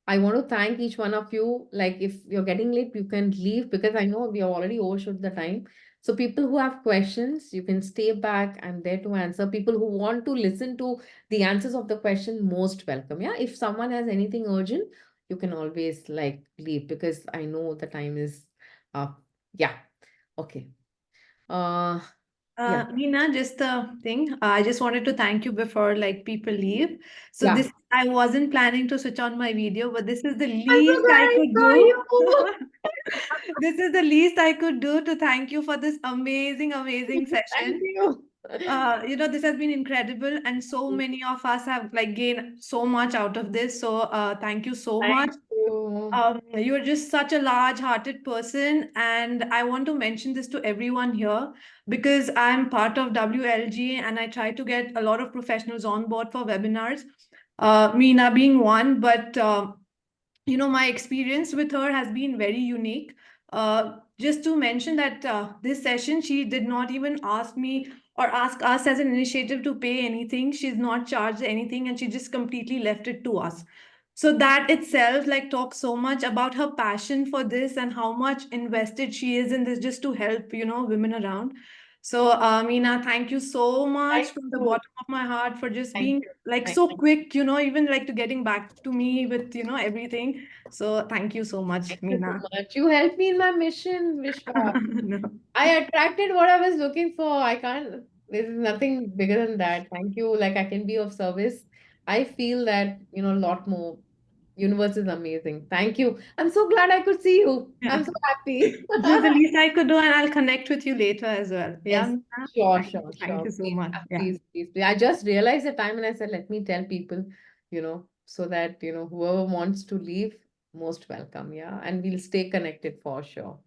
I want to thank each one of you. Like if you're getting late, you can leave because I know we have already overshot the time. So people who have questions, you can stay back. I'm there to answer. People who want to listen to the answers of the question, most welcome. Yeah. If someone has anything urgent, you can always leave because I know the time is up. Yeah. Okay. Yeah. Meena, just a thing. I just wanted to thank you before people leave. So Yeah. this, I wasn't planning to switch on my video, but this is the I'm so least glad I I could saw do. you. This is the least I could do to thank you for this amazing Thank session. you. This has been incredible, and so many of us have gained so much out of this. So thank you so much. Thank you. You're just such a large-hearted person, and I want to mention this to everyone here because I'm part of WLG and I try to get a lot of professionals on board for webinars. Meena being one, but my experience with her has been very unique. Just to mention that this session, she did not even ask me or ask us as an initiative to pay anything. She's not charged anything and she just completely left it to us. So that itself talks so much about her passion for this and how much invested she is in this just to help, women around. So, Meena, thank you so much Thank from the you. bottom of my heart for just Thank being you. Thank so you. quick, even to getting back to me with, everything. So thank you so much, Thank you so Meena. much. You helped me in my mission, Vishwa. No. I attracted what I was looking for. There's nothing bigger than that. Thank you. Like I can be of service. I feel that, a lot more. Universe is amazing. Thank you. I'm so glad I could see you. Yeah. I'm so happy. This is the least I could do, and I'll connect with you later as well. Yeah, Yes, Meena? sure, Thank you. Thank sure. you so Please, much. Yeah. please. I just realized the time and I said, let me tell people, so that, whoever wants to leave, most welcome. Yeah. And we'll stay connected for sure.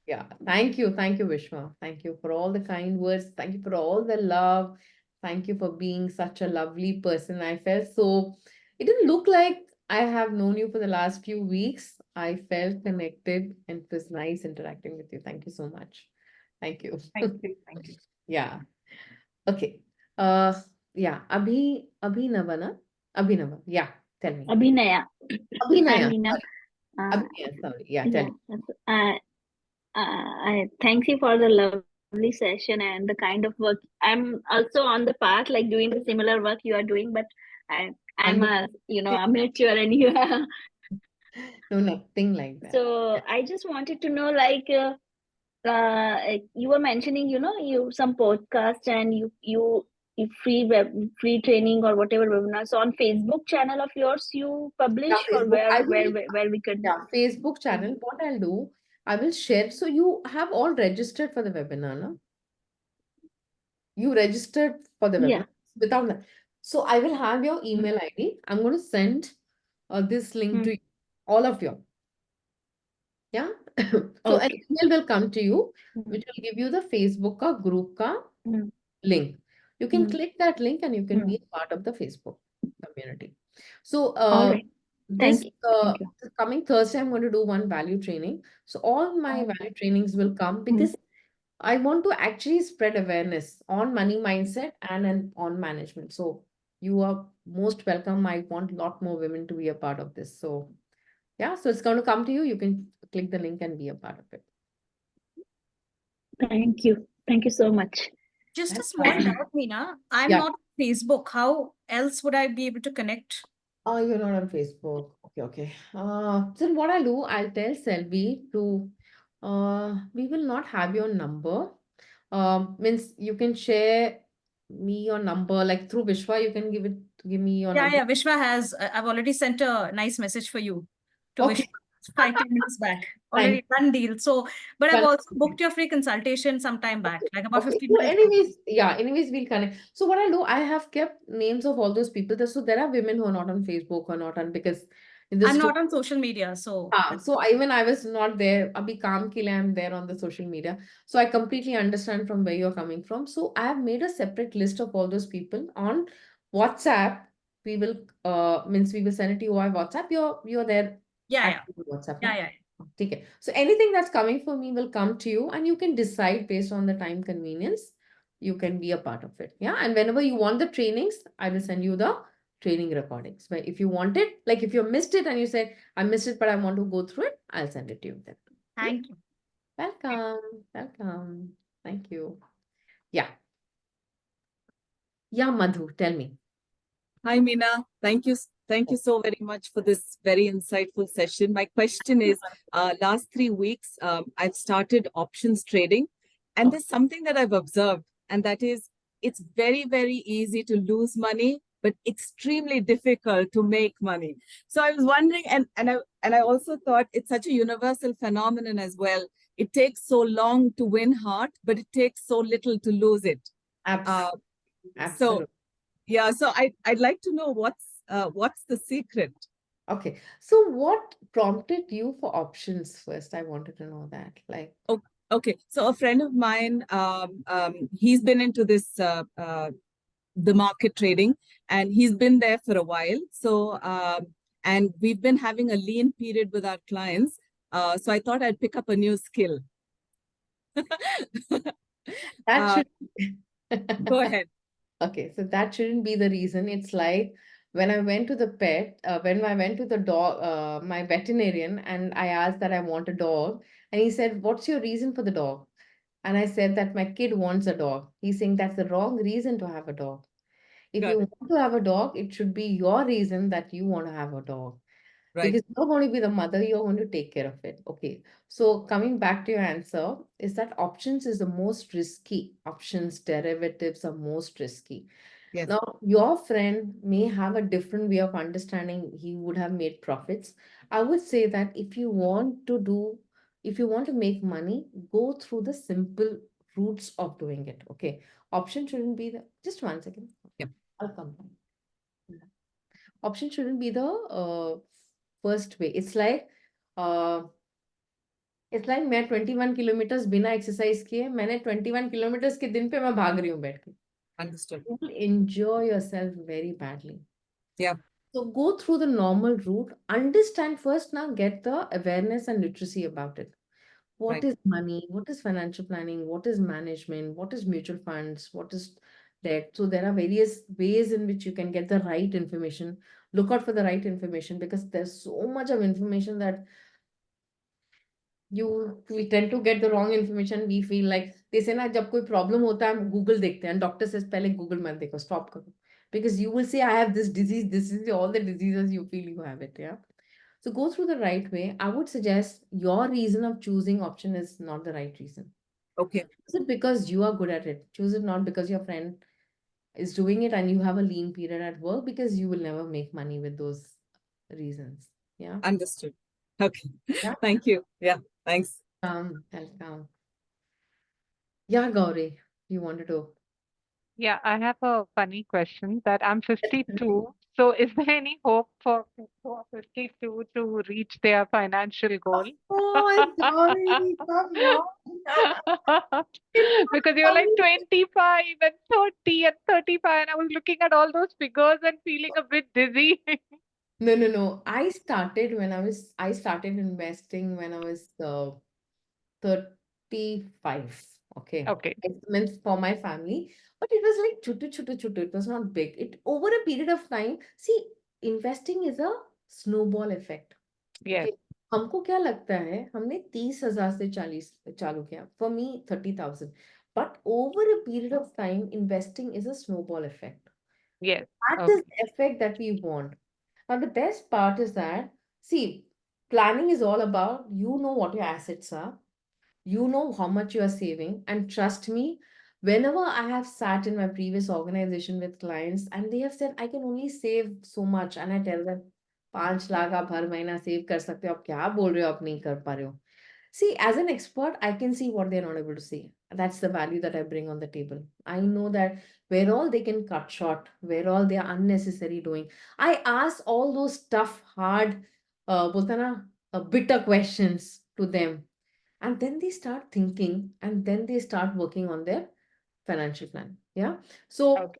Yeah, thank you. Thank you, Vishwa. Thank you for all the kind words. Thank you for all the love. Thank you for being such a lovely person. I felt so, it didn't look like I have known you for the last few weeks. I felt connected and it was nice interacting with you. Thank you so much. Thank you. Thank you. Thank you. Yeah. Okay. Uh, yeah. Abhinava, na? Abhinava. Yeah. Tell me. Abhinaya. I'm Abhinaya. Meena. Sorry. Abhinaya. Sorry. Yeah. Tell Yeah. me. I thank you for the lovely session and the kind of work. I'm also on the path, like doing the similar work you are doing, but I'm a amateur and you are. No, nothing like that. So I just wanted to know, like, you were mentioning, you some podcast and you free training or whatever webinar. So on Facebook channel of yours, you publish, Yeah, or Facebook. I will, where we could. yeah, Facebook channel. What I'll do, I will share. So you have all registered for the webinar, no? You registered for the Yeah. webinar without that. So I will have your email ID. I'm going to send this link to you, all of you. Yeah. So an Okay. email will come to you, which will give you the Facebook ka group ka link. You can click that link and you can be a part of the Facebook community. So All right. this Thank you. this coming Thursday, I'm going to do one value training. So all my value trainings will come because I want to actually spread awareness on money mindset and on management. So you are most welcome. I want a lot more women to be a part of this. So yeah, so it's going to come to you. You can click the link and be a part of it. Thank you. Thank you so much. Just a small doubt, Meena. I'm Yeah. not on Facebook. How else would I be able to connect? Oh, you're not on Facebook. Okay. So what I'll do, I'll tell Selvi to, we will not have your number. Means you can share me your number, like through Vishwa, you can give me your number. Yeah, Vishwa has. I've already sent a nice message for you to Okay. Vishwa 5-10 minutes back. Already done deal. So, but I've Well, also booked your free consultation some time back, like about Okay. 15 So minutes. anyways, we'll connect. So what I'll do, I have kept names of all those people. So there are women who are not on Facebook or not on, because in this I'm not on social media, so. So even I was not there. Abhi kaam ke liye I'm there on the social media. So I completely understand from where you're coming from. So I have made a separate list of all those people on WhatsApp. We will we will send it to you via WhatsApp. You're there. Yeah. active on WhatsApp. Yeah, na? yeah. Okay. So anything that's coming for me will come to you and you can decide based on the time convenience. You can be a part of it. Yeah. And whenever you want the trainings, I will send you the training recordings. But if you want it, like if you missed it and you say, I missed it, but I want to go through it, I'll send it to you then. Thank you. Welcome. Thank you. Yeah. Yeah, Madhu, tell me. Hi, Meena. Thank you. Thank you so very much for this very insightful session. My question is, last 3 weeks, I've started options trading, and there's something that I've observed, and that is it's very, very easy to lose money, but extremely difficult to make money. So I was wondering, and I also thought it's such a universal phenomenon as well. It takes so long to win heart, but it takes so little to lose it. Absolutely. So yeah, so I'd like to know what's the secret. Okay, so what prompted you for options first? I wanted to know that. Like, okay, so a friend of mine, he's been into this the market trading, and he's been there for a while. So and we've been having a lean period with our clients. So I thought I'd pick up a new skill. that should go ahead. Okay, so that shouldn't be the reason. It's like when I went to the when I went to the dog, my veterinarian, and I asked that I want a dog, and he said, "What's your reason for the dog?" And I said that my kid wants a dog. He's saying that's the wrong reason to have a dog. If you want to have a dog, it should be your reason that you want to have a dog. Right. Because you're going to be the mother, you're going to take care of it. Okay. So coming back to your answer, is that options is the most risky. Options, derivatives are most risky. Yes. Now, your friend may have a different way of understanding. He would have made profits. I would say that if you want to make money, go through the simple routes of doing it. Okay. Option shouldn't be just 1 second. Yeah. I'll come back. Option shouldn't be the first way. It's like It's like मैं 21 kilometers बिना exercise किए, मैंने 21 kilometers के दिन पे मैं भाग रही हूँ बैठ के. Understood. You will enjoy yourself very badly. Yeah. So go through the normal route, understand first now, get the awareness and literacy about it. What Right. is money? What is financial planning? What is management? What is mutual funds? What is debt? So there are various ways in which you can get the right information. Look out for the right information because there's so much of information that we tend to get the wrong information. We feel like they say ना जब कोई problem होता है हम Google देखते हैं. Doctor says पहले Google मत देखो, stop करो. Because you will say I have this disease. This is all the diseases you feel you have it. Yeah. So go through the right way. I would suggest your reason of choosing option is not the right reason. Okay. Choose it because you are good at it. Choose it not because your friend is doing it and you have a lean period at work, because you will never make money with those reasons. Yeah. Understood. Okay. Yeah. Thank you. Yeah. Thanks. Welcome. Yeah, Gauri, you wanted to. Yeah, I have a funny question that I'm 52. So is there any hope for people who are 52 to reach their financial goal? Oh, Gauri, come on. Because you're like 25 and 30 and 35, and I was looking at all those figures and feeling a bit dizzy. No. I started investing when I was 35. Okay. Okay. It means for my family, but it was like chutu. It was not big. It over a period of time. See, investing is a snowball effect. Yes. Okay. हमको क्या लगता है हमने 30,000 से 40 चालू किया. For me, 30,000. But over a period of time, investing is a snowball effect. Yes. That is the effect that we want. Now, the best part is that, see, planning is all about you know what your assets are, you know how much you are saving, and trust me, whenever I have sat in my previous organization with clients and they have said, I can only save so much, and I tell them, 5 lakh आप हर महीना save कर सकते हो, आप क्या बोल रहे हो, आप नहीं कर पा रहे हो. See, as an expert, I can see what they're not able to see. That's the value that I bring on the table. I know that where all they can cut short, where all they are unnecessary doing. I ask all those tough, hard, बोलते हैं ना, bitter questions to them. And then they start thinking and then they start working on their financial plan. Yeah. So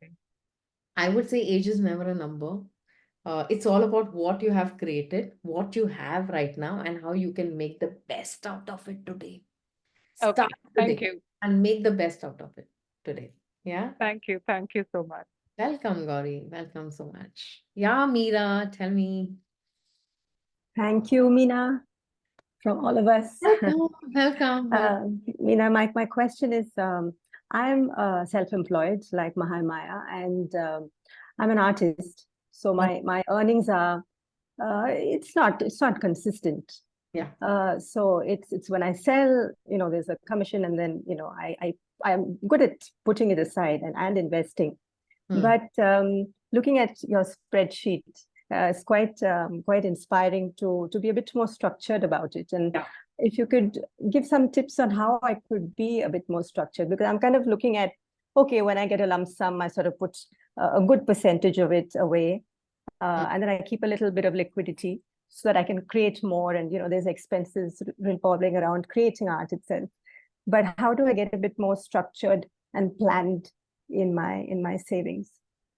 I would say age is never a number. It's all about what you have created, what you have right now, and how you can make the best out of it today. Okay. Start Thank today you. and make the best out of it today. Yeah. Thank you. Thank you so much. Welcome, Gauri. Welcome so much. Yeah, Meera, tell me. Thank you, Meena, from all of us. Welcome. Meena, my question is, I'm self-employed like Mahamaya, and I'm an artist. So my earnings are, it's not consistent. Yeah. So it's when I sell, there's a commission, and then, I'm good at putting it aside and investing. But looking at your spreadsheet, it's quite inspiring to be a bit more structured about it. And if you could give some tips on how I could be a bit more structured, because I'm kind of looking at, okay, when I get a lump sum, I sort of put a good percentage of it away. And then I keep a little bit of liquidity so that I can create more. And, there's expenses revolving around creating art itself. But how do I get a bit more structured and planned in my savings?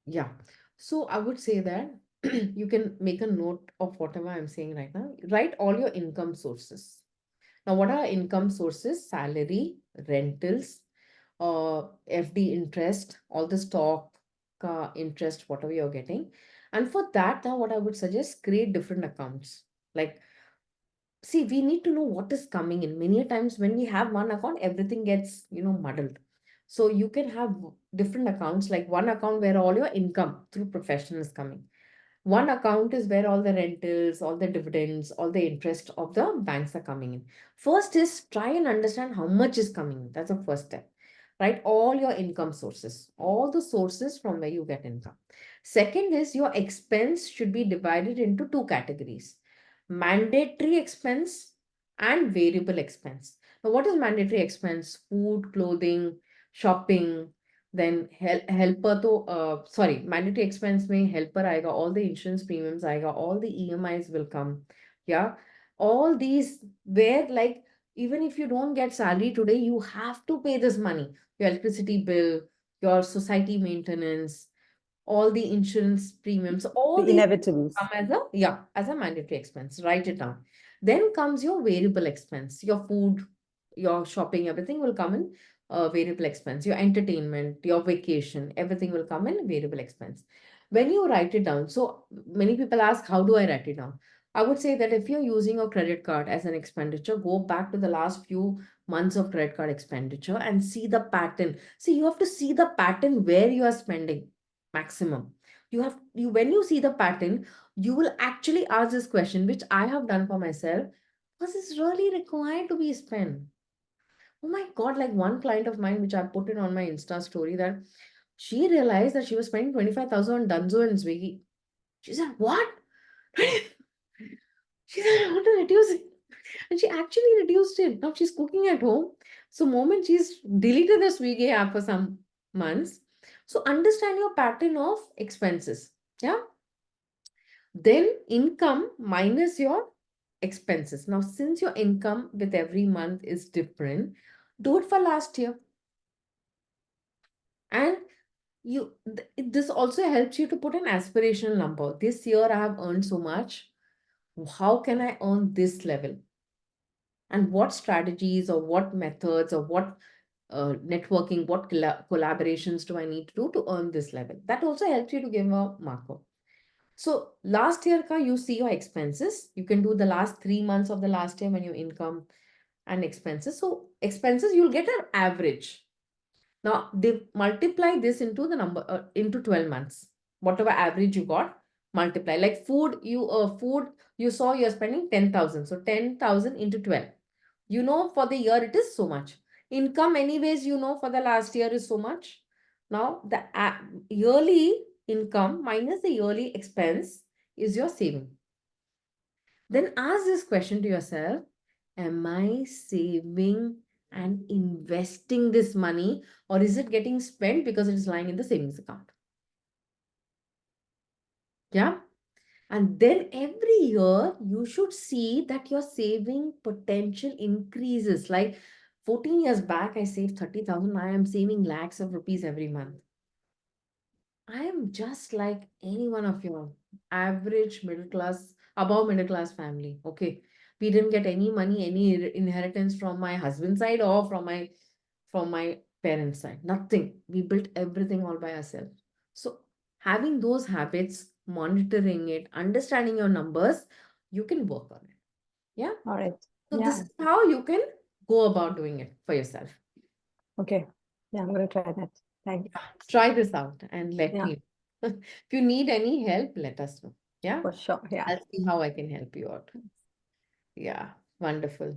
Yeah. So I would say that you can make a note of whatever I'm saying right now. Write all your income sources. Now, what are income sources? Salary, rentals, FD interest, all the stock interest, whatever you're getting. And for that, now what I would suggest, create different accounts. Like, see, we need to know what is coming in. Many times when we have one account, everything gets, muddled. So you can have different accounts, like one account where all your income through profession is coming. One account is where all the rentals, all the dividends, all the interest of the banks are coming in. First is try and understand how much is coming in. That's the first step. Write all your income sources, all the sources from where you get income. Second is your expense should be divided into 2 categories: mandatory expense and variable expense. Now, what is mandatory expense? Food, clothing, shopping. Then helper to mandatory expense में helper आएगा, all the insurance premiums आएगा, all the EMIs will come. Yeah, all these where like Even if you don't get salary today, you have to pay this money. Your electricity bill, your society maintenance, all the insurance premiums, all The these inevitables. come as a mandatory expense. Write it down. Then comes your variable expense, your food, your shopping, everything will come in variable expense. Your entertainment, your vacation, everything will come in variable expense. When you write it down, so many people ask, how do I write it down? I would say that if you're using a credit card as an expenditure, go back to the last few months of credit card expenditure and see the pattern. See, you have to see the pattern where you are spending maximum. When you see the pattern, you will actually ask this question, which I have done for myself. Was this really required to be spent? Oh my God, like one client of mine, which I put it on my Insta story, that she realized that she was spending 25,000 on Dunzo and Swiggy. She said, what? She said, I want to reduce it. And she actually reduced it. Now she's cooking at home. So moment she's deleted the Swiggy app for some months. So understand your pattern of expenses. Yeah. Then income minus your expenses. Now, since your income with every month is different, do it for last year. And this also helps you to put an aspirational number. This year I have earned so much. How can I earn this level? And what strategies or what methods or what networking, what collaborations do I need to do to earn this level? That also helps you to give a marker. So last year, you see your expenses. You can do the last 3 months of the last year when your income and expenses. So expenses, you'll get an average. Now they multiply this into the number into 12 months. Whatever average you got, multiply. Like food, you saw you're spending 10,000. So 10,000 into 12. You know for the year it is so much. Income anyways, you know for the last year is so much. Now the yearly income minus the yearly expense is your saving. Then ask this question to yourself, am I saving and investing this money, or is it getting spent because it is lying in the savings account? Yeah. And then every year you should see that your saving potential increases. Like 14 years back, I saved 30,000. I am saving lakhs of rupees every month. I am just like any one of your average middle class, above middle class family. Okay. We didn't get any money, any inheritance from my husband's side or from my parents' side. Nothing. We built everything all by ourselves. So having those habits, monitoring it, understanding your numbers, you can work on it. Yeah. All right. So Yeah. this is how you can go about doing it for yourself. Okay. Yeah, I'm going to try that. Thank you. Try this out and let Yeah. me know. If you need any help, let us know. Yeah. For sure. Yeah. I'll see how I can help you out. Yeah. Wonderful.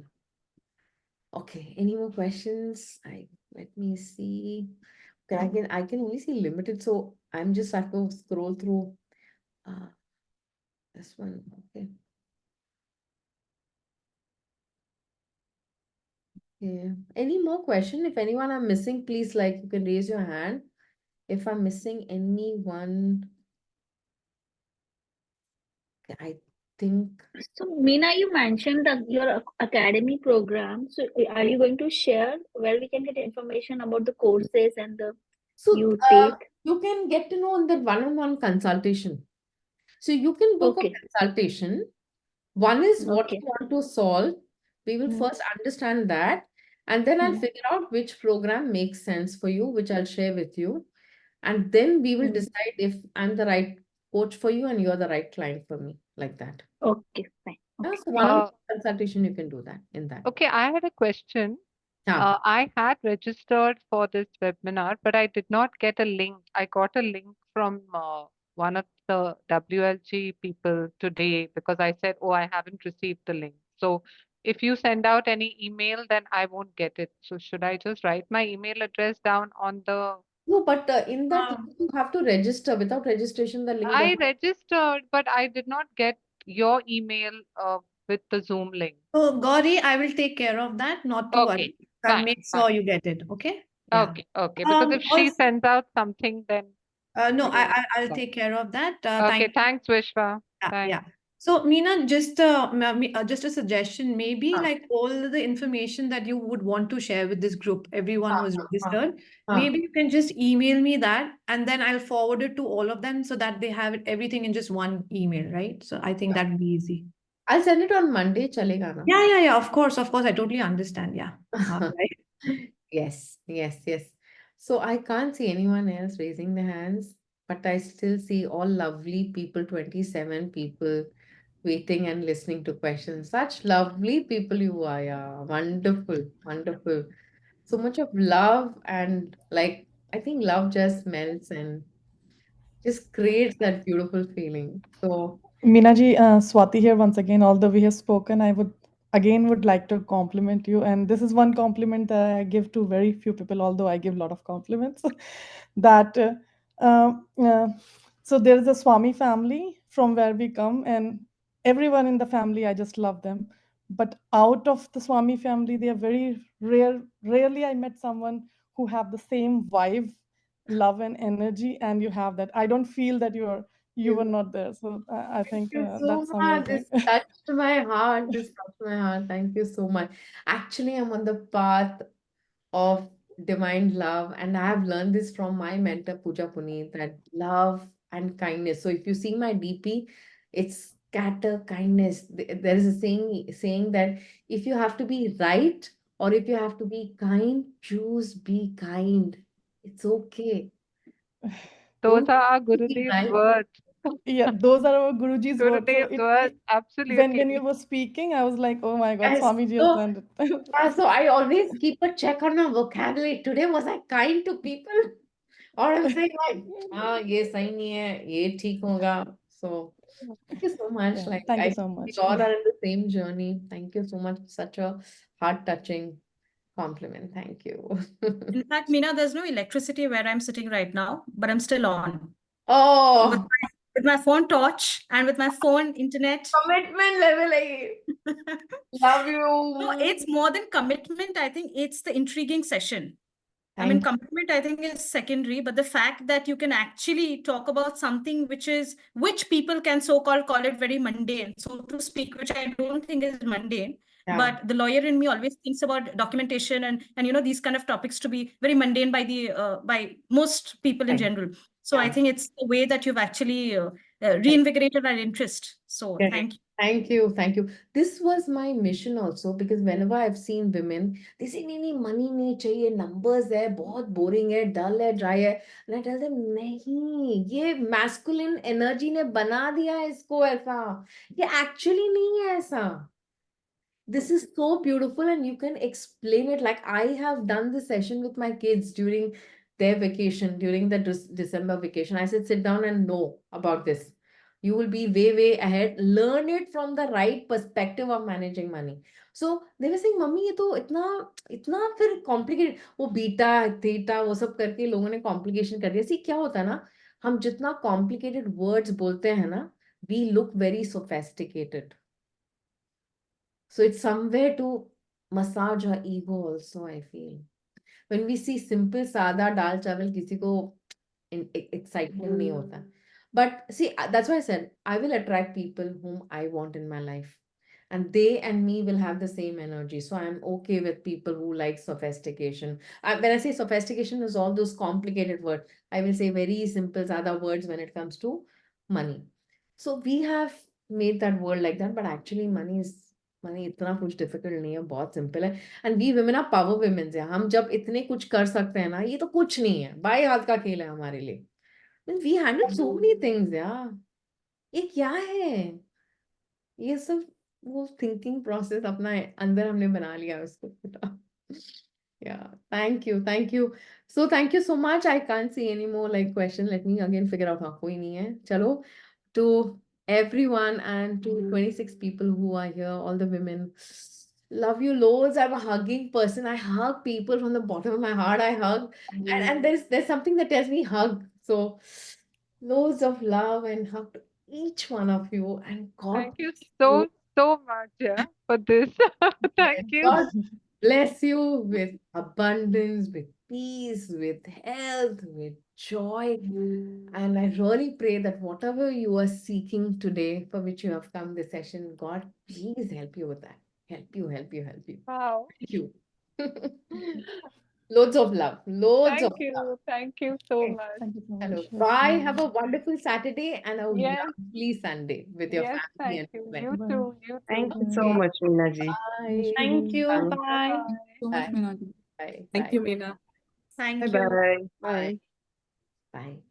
Okay. Any more questions? Let me see. Okay, I can only see limited, so I'm just have to scroll through this one. Okay. Yeah. Any more question? If anyone I'm missing, please you can raise your hand. If I'm missing anyone, I think. So, Meena, you mentioned that your academy program. So, are you going to share where we can get information about the courses and the you take? You can get to know in that one-on-one consultation. So you can book a consultation. One is what you want to solve. We will first understand that, and then I'll figure out which program makes sense for you, which I'll share with you. And then we will decide if I'm the right coach for you and you're the right client for me, like that. Okay, fine. Yeah, so one consultation, you can do that in that. Okay, I had a question. I had registered for this webinar, but I did not get a link. I got a link from one of the WLG people today because I said, oh, I haven't received the link. So if you send out any email, then I won't get it. So should I just write my email address down on the... No, but in that you have to register. Without registration, the link I doesn't. registered, but I did not get your email with the Zoom link. So, Gauri, I will take care of that, not to worry. I'll fine, make sure you get it, okay? Okay, because if she sends out something, then no, we will I'll stop. take care of that. Okay, thanks, Vishwa. Yeah, Thanks. yeah. So, Meena, just a suggestion. Maybe like all the information that you would want to share with this group, everyone who is registered, maybe you can just email me that, and then I'll forward it to all of them so that they have everything in just one email, right? So I think that'd be easy. I'll send it on Monday, chalega na? Yeah. Of course. I totally understand. Yeah. Right. Yes. So I can't see anyone else raising their hands, but I still see all lovely people, 27 people waiting and listening to questions. Such lovely people you are, yeah. Wonderful. So much of love, and like I think love just melts and just creates that beautiful feeling. So Meenaji, Swati here once again. Although we have spoken, I would like to compliment you. And this is one compliment that I give to very few people, although I give a lot of compliments. that so there is a Swami family from where we come, and everyone in the family, I just love them. But out of the Swami family, they are very rare. Rarely I met someone who have the same vibe, love, and energy, and you have that. I don't feel that you were not there. So I think thank you so that's much. amazing. This touched my heart. Thank you so much. Actually, I'm on the path of divine love, and I have learned this from my mentor, Pooja Puneet, that love and kindness. So if you see my DP, it's scatter kindness. There is a saying that if you have to be right or if you have to be kind, choose be kind. It's okay. Those Don't are our be Gurudev's right. words. Yeah, those are our Guruji's words. So Gurudev's words, when absolutely. you were speaking, I was like, oh my God, Yes. Swamiji has So, learned it. so I always keep a check on my vocabulary. Today, was I kind to people? Or I'm saying like, ये सही नहीं है, ये ठीक होगा. So thank you so much. Yeah, Like thank you I so think we much. all are in the same journey. Thank you so much. Such a heart-touching compliment. Thank you. In fact, Meena, there's no electricity where I'm sitting right now, but I'm still on. Oh, With my phone torch and with my phone internet. commitment level. Love you. No, it's more than commitment. I think it's the intriguing session. I mean, commitment, I think, is secondary, but the fact that you can actually talk about something which people can so-called call it very mundane, so to speak, which I don't think is mundane. Yeah. But the lawyer in me always thinks about documentation and these kind of topics to be very mundane by most people in general. So I think it's the way that you've actually reinvigorated our interest. So thank you. Thank you. This was my mission also, because whenever I've seen women, they say, नहीं money नहीं चाहिए, numbers है, बहुत boring है, dull है, dry है. And I tell them, नहीं, ये masculine energy ने बना दिया है इसको ऐसा. ये actually नहीं है ऐसा. This is so beautiful, and you can explain it. Like I have done this session with my kids during their vacation, during the December vacation. I said, sit down and know about this. You will be way ahead. Learn it from the right perspective of managing money. So they were saying, mummy ये तो इतना फिर complicated, वो beta theta वो सब करके लोगों ने complication कर दिया. See क्या होता है ना, हम जितना complicated words बोलते हैं ना, we look very sophisticated. So it's somewhere to massage our ego also, I feel. When we see simple sada dal chawal, kisi ko excitement nahi hota. But see, that's why I said, I will attract people whom I want in my life. And they and me will have the same energy. So I'm okay with people who like sophistication. When I say sophistication, is all those complicated words. I will say very simple sada words when it comes to money. So we have made that word like that, but actually money इतना कुछ difficult नहीं है, बहुत simple है. And we women are power womens है. हम जब इतने कुछ कर सकते हैं ना, ये तो कुछ नहीं है, बाएं हाथ का खेल है हमारे लिए. We handle so many things यार. ये क्या है, ये सब वो थिंकिंग प्रोसेस अपना अंदर हमने बना लिया उसको. Yeah, thank you. So thank you so much. I can't see any more like question. Let me again figure out. हाँ कोई नहीं है. चलो, to everyone and to 26 people who are here, all the women, love you loads. I'm a hugging person. I hug people from the bottom of my heart. I hug, and there's something that tells me hug. So loads of love and hug to each one of you. And God Thank you so much for this. Thank you. God bless you with abundance, with peace, with health, with joy. And I really pray that whatever you are seeking today, for which you have come this session, God, please help you with that. Help you, help you, help you. Wow. Thank you. Loads of love. Loads of Thank love. you. Thank you so Okay. much. Thank you so Hello. much. Bye. Have a wonderful Saturday and a Yes, lovely Sunday with your yes, family thank and you. friends. You Bye. too. You Thank too. you so Okay. much, Meena ji. Bye. Thank you. Bye. Bye. Bye. So much, Bye. Meenakshi. Bye. Thank Bye. you, Meena. Thank Bye you. bye. Bye. Bye.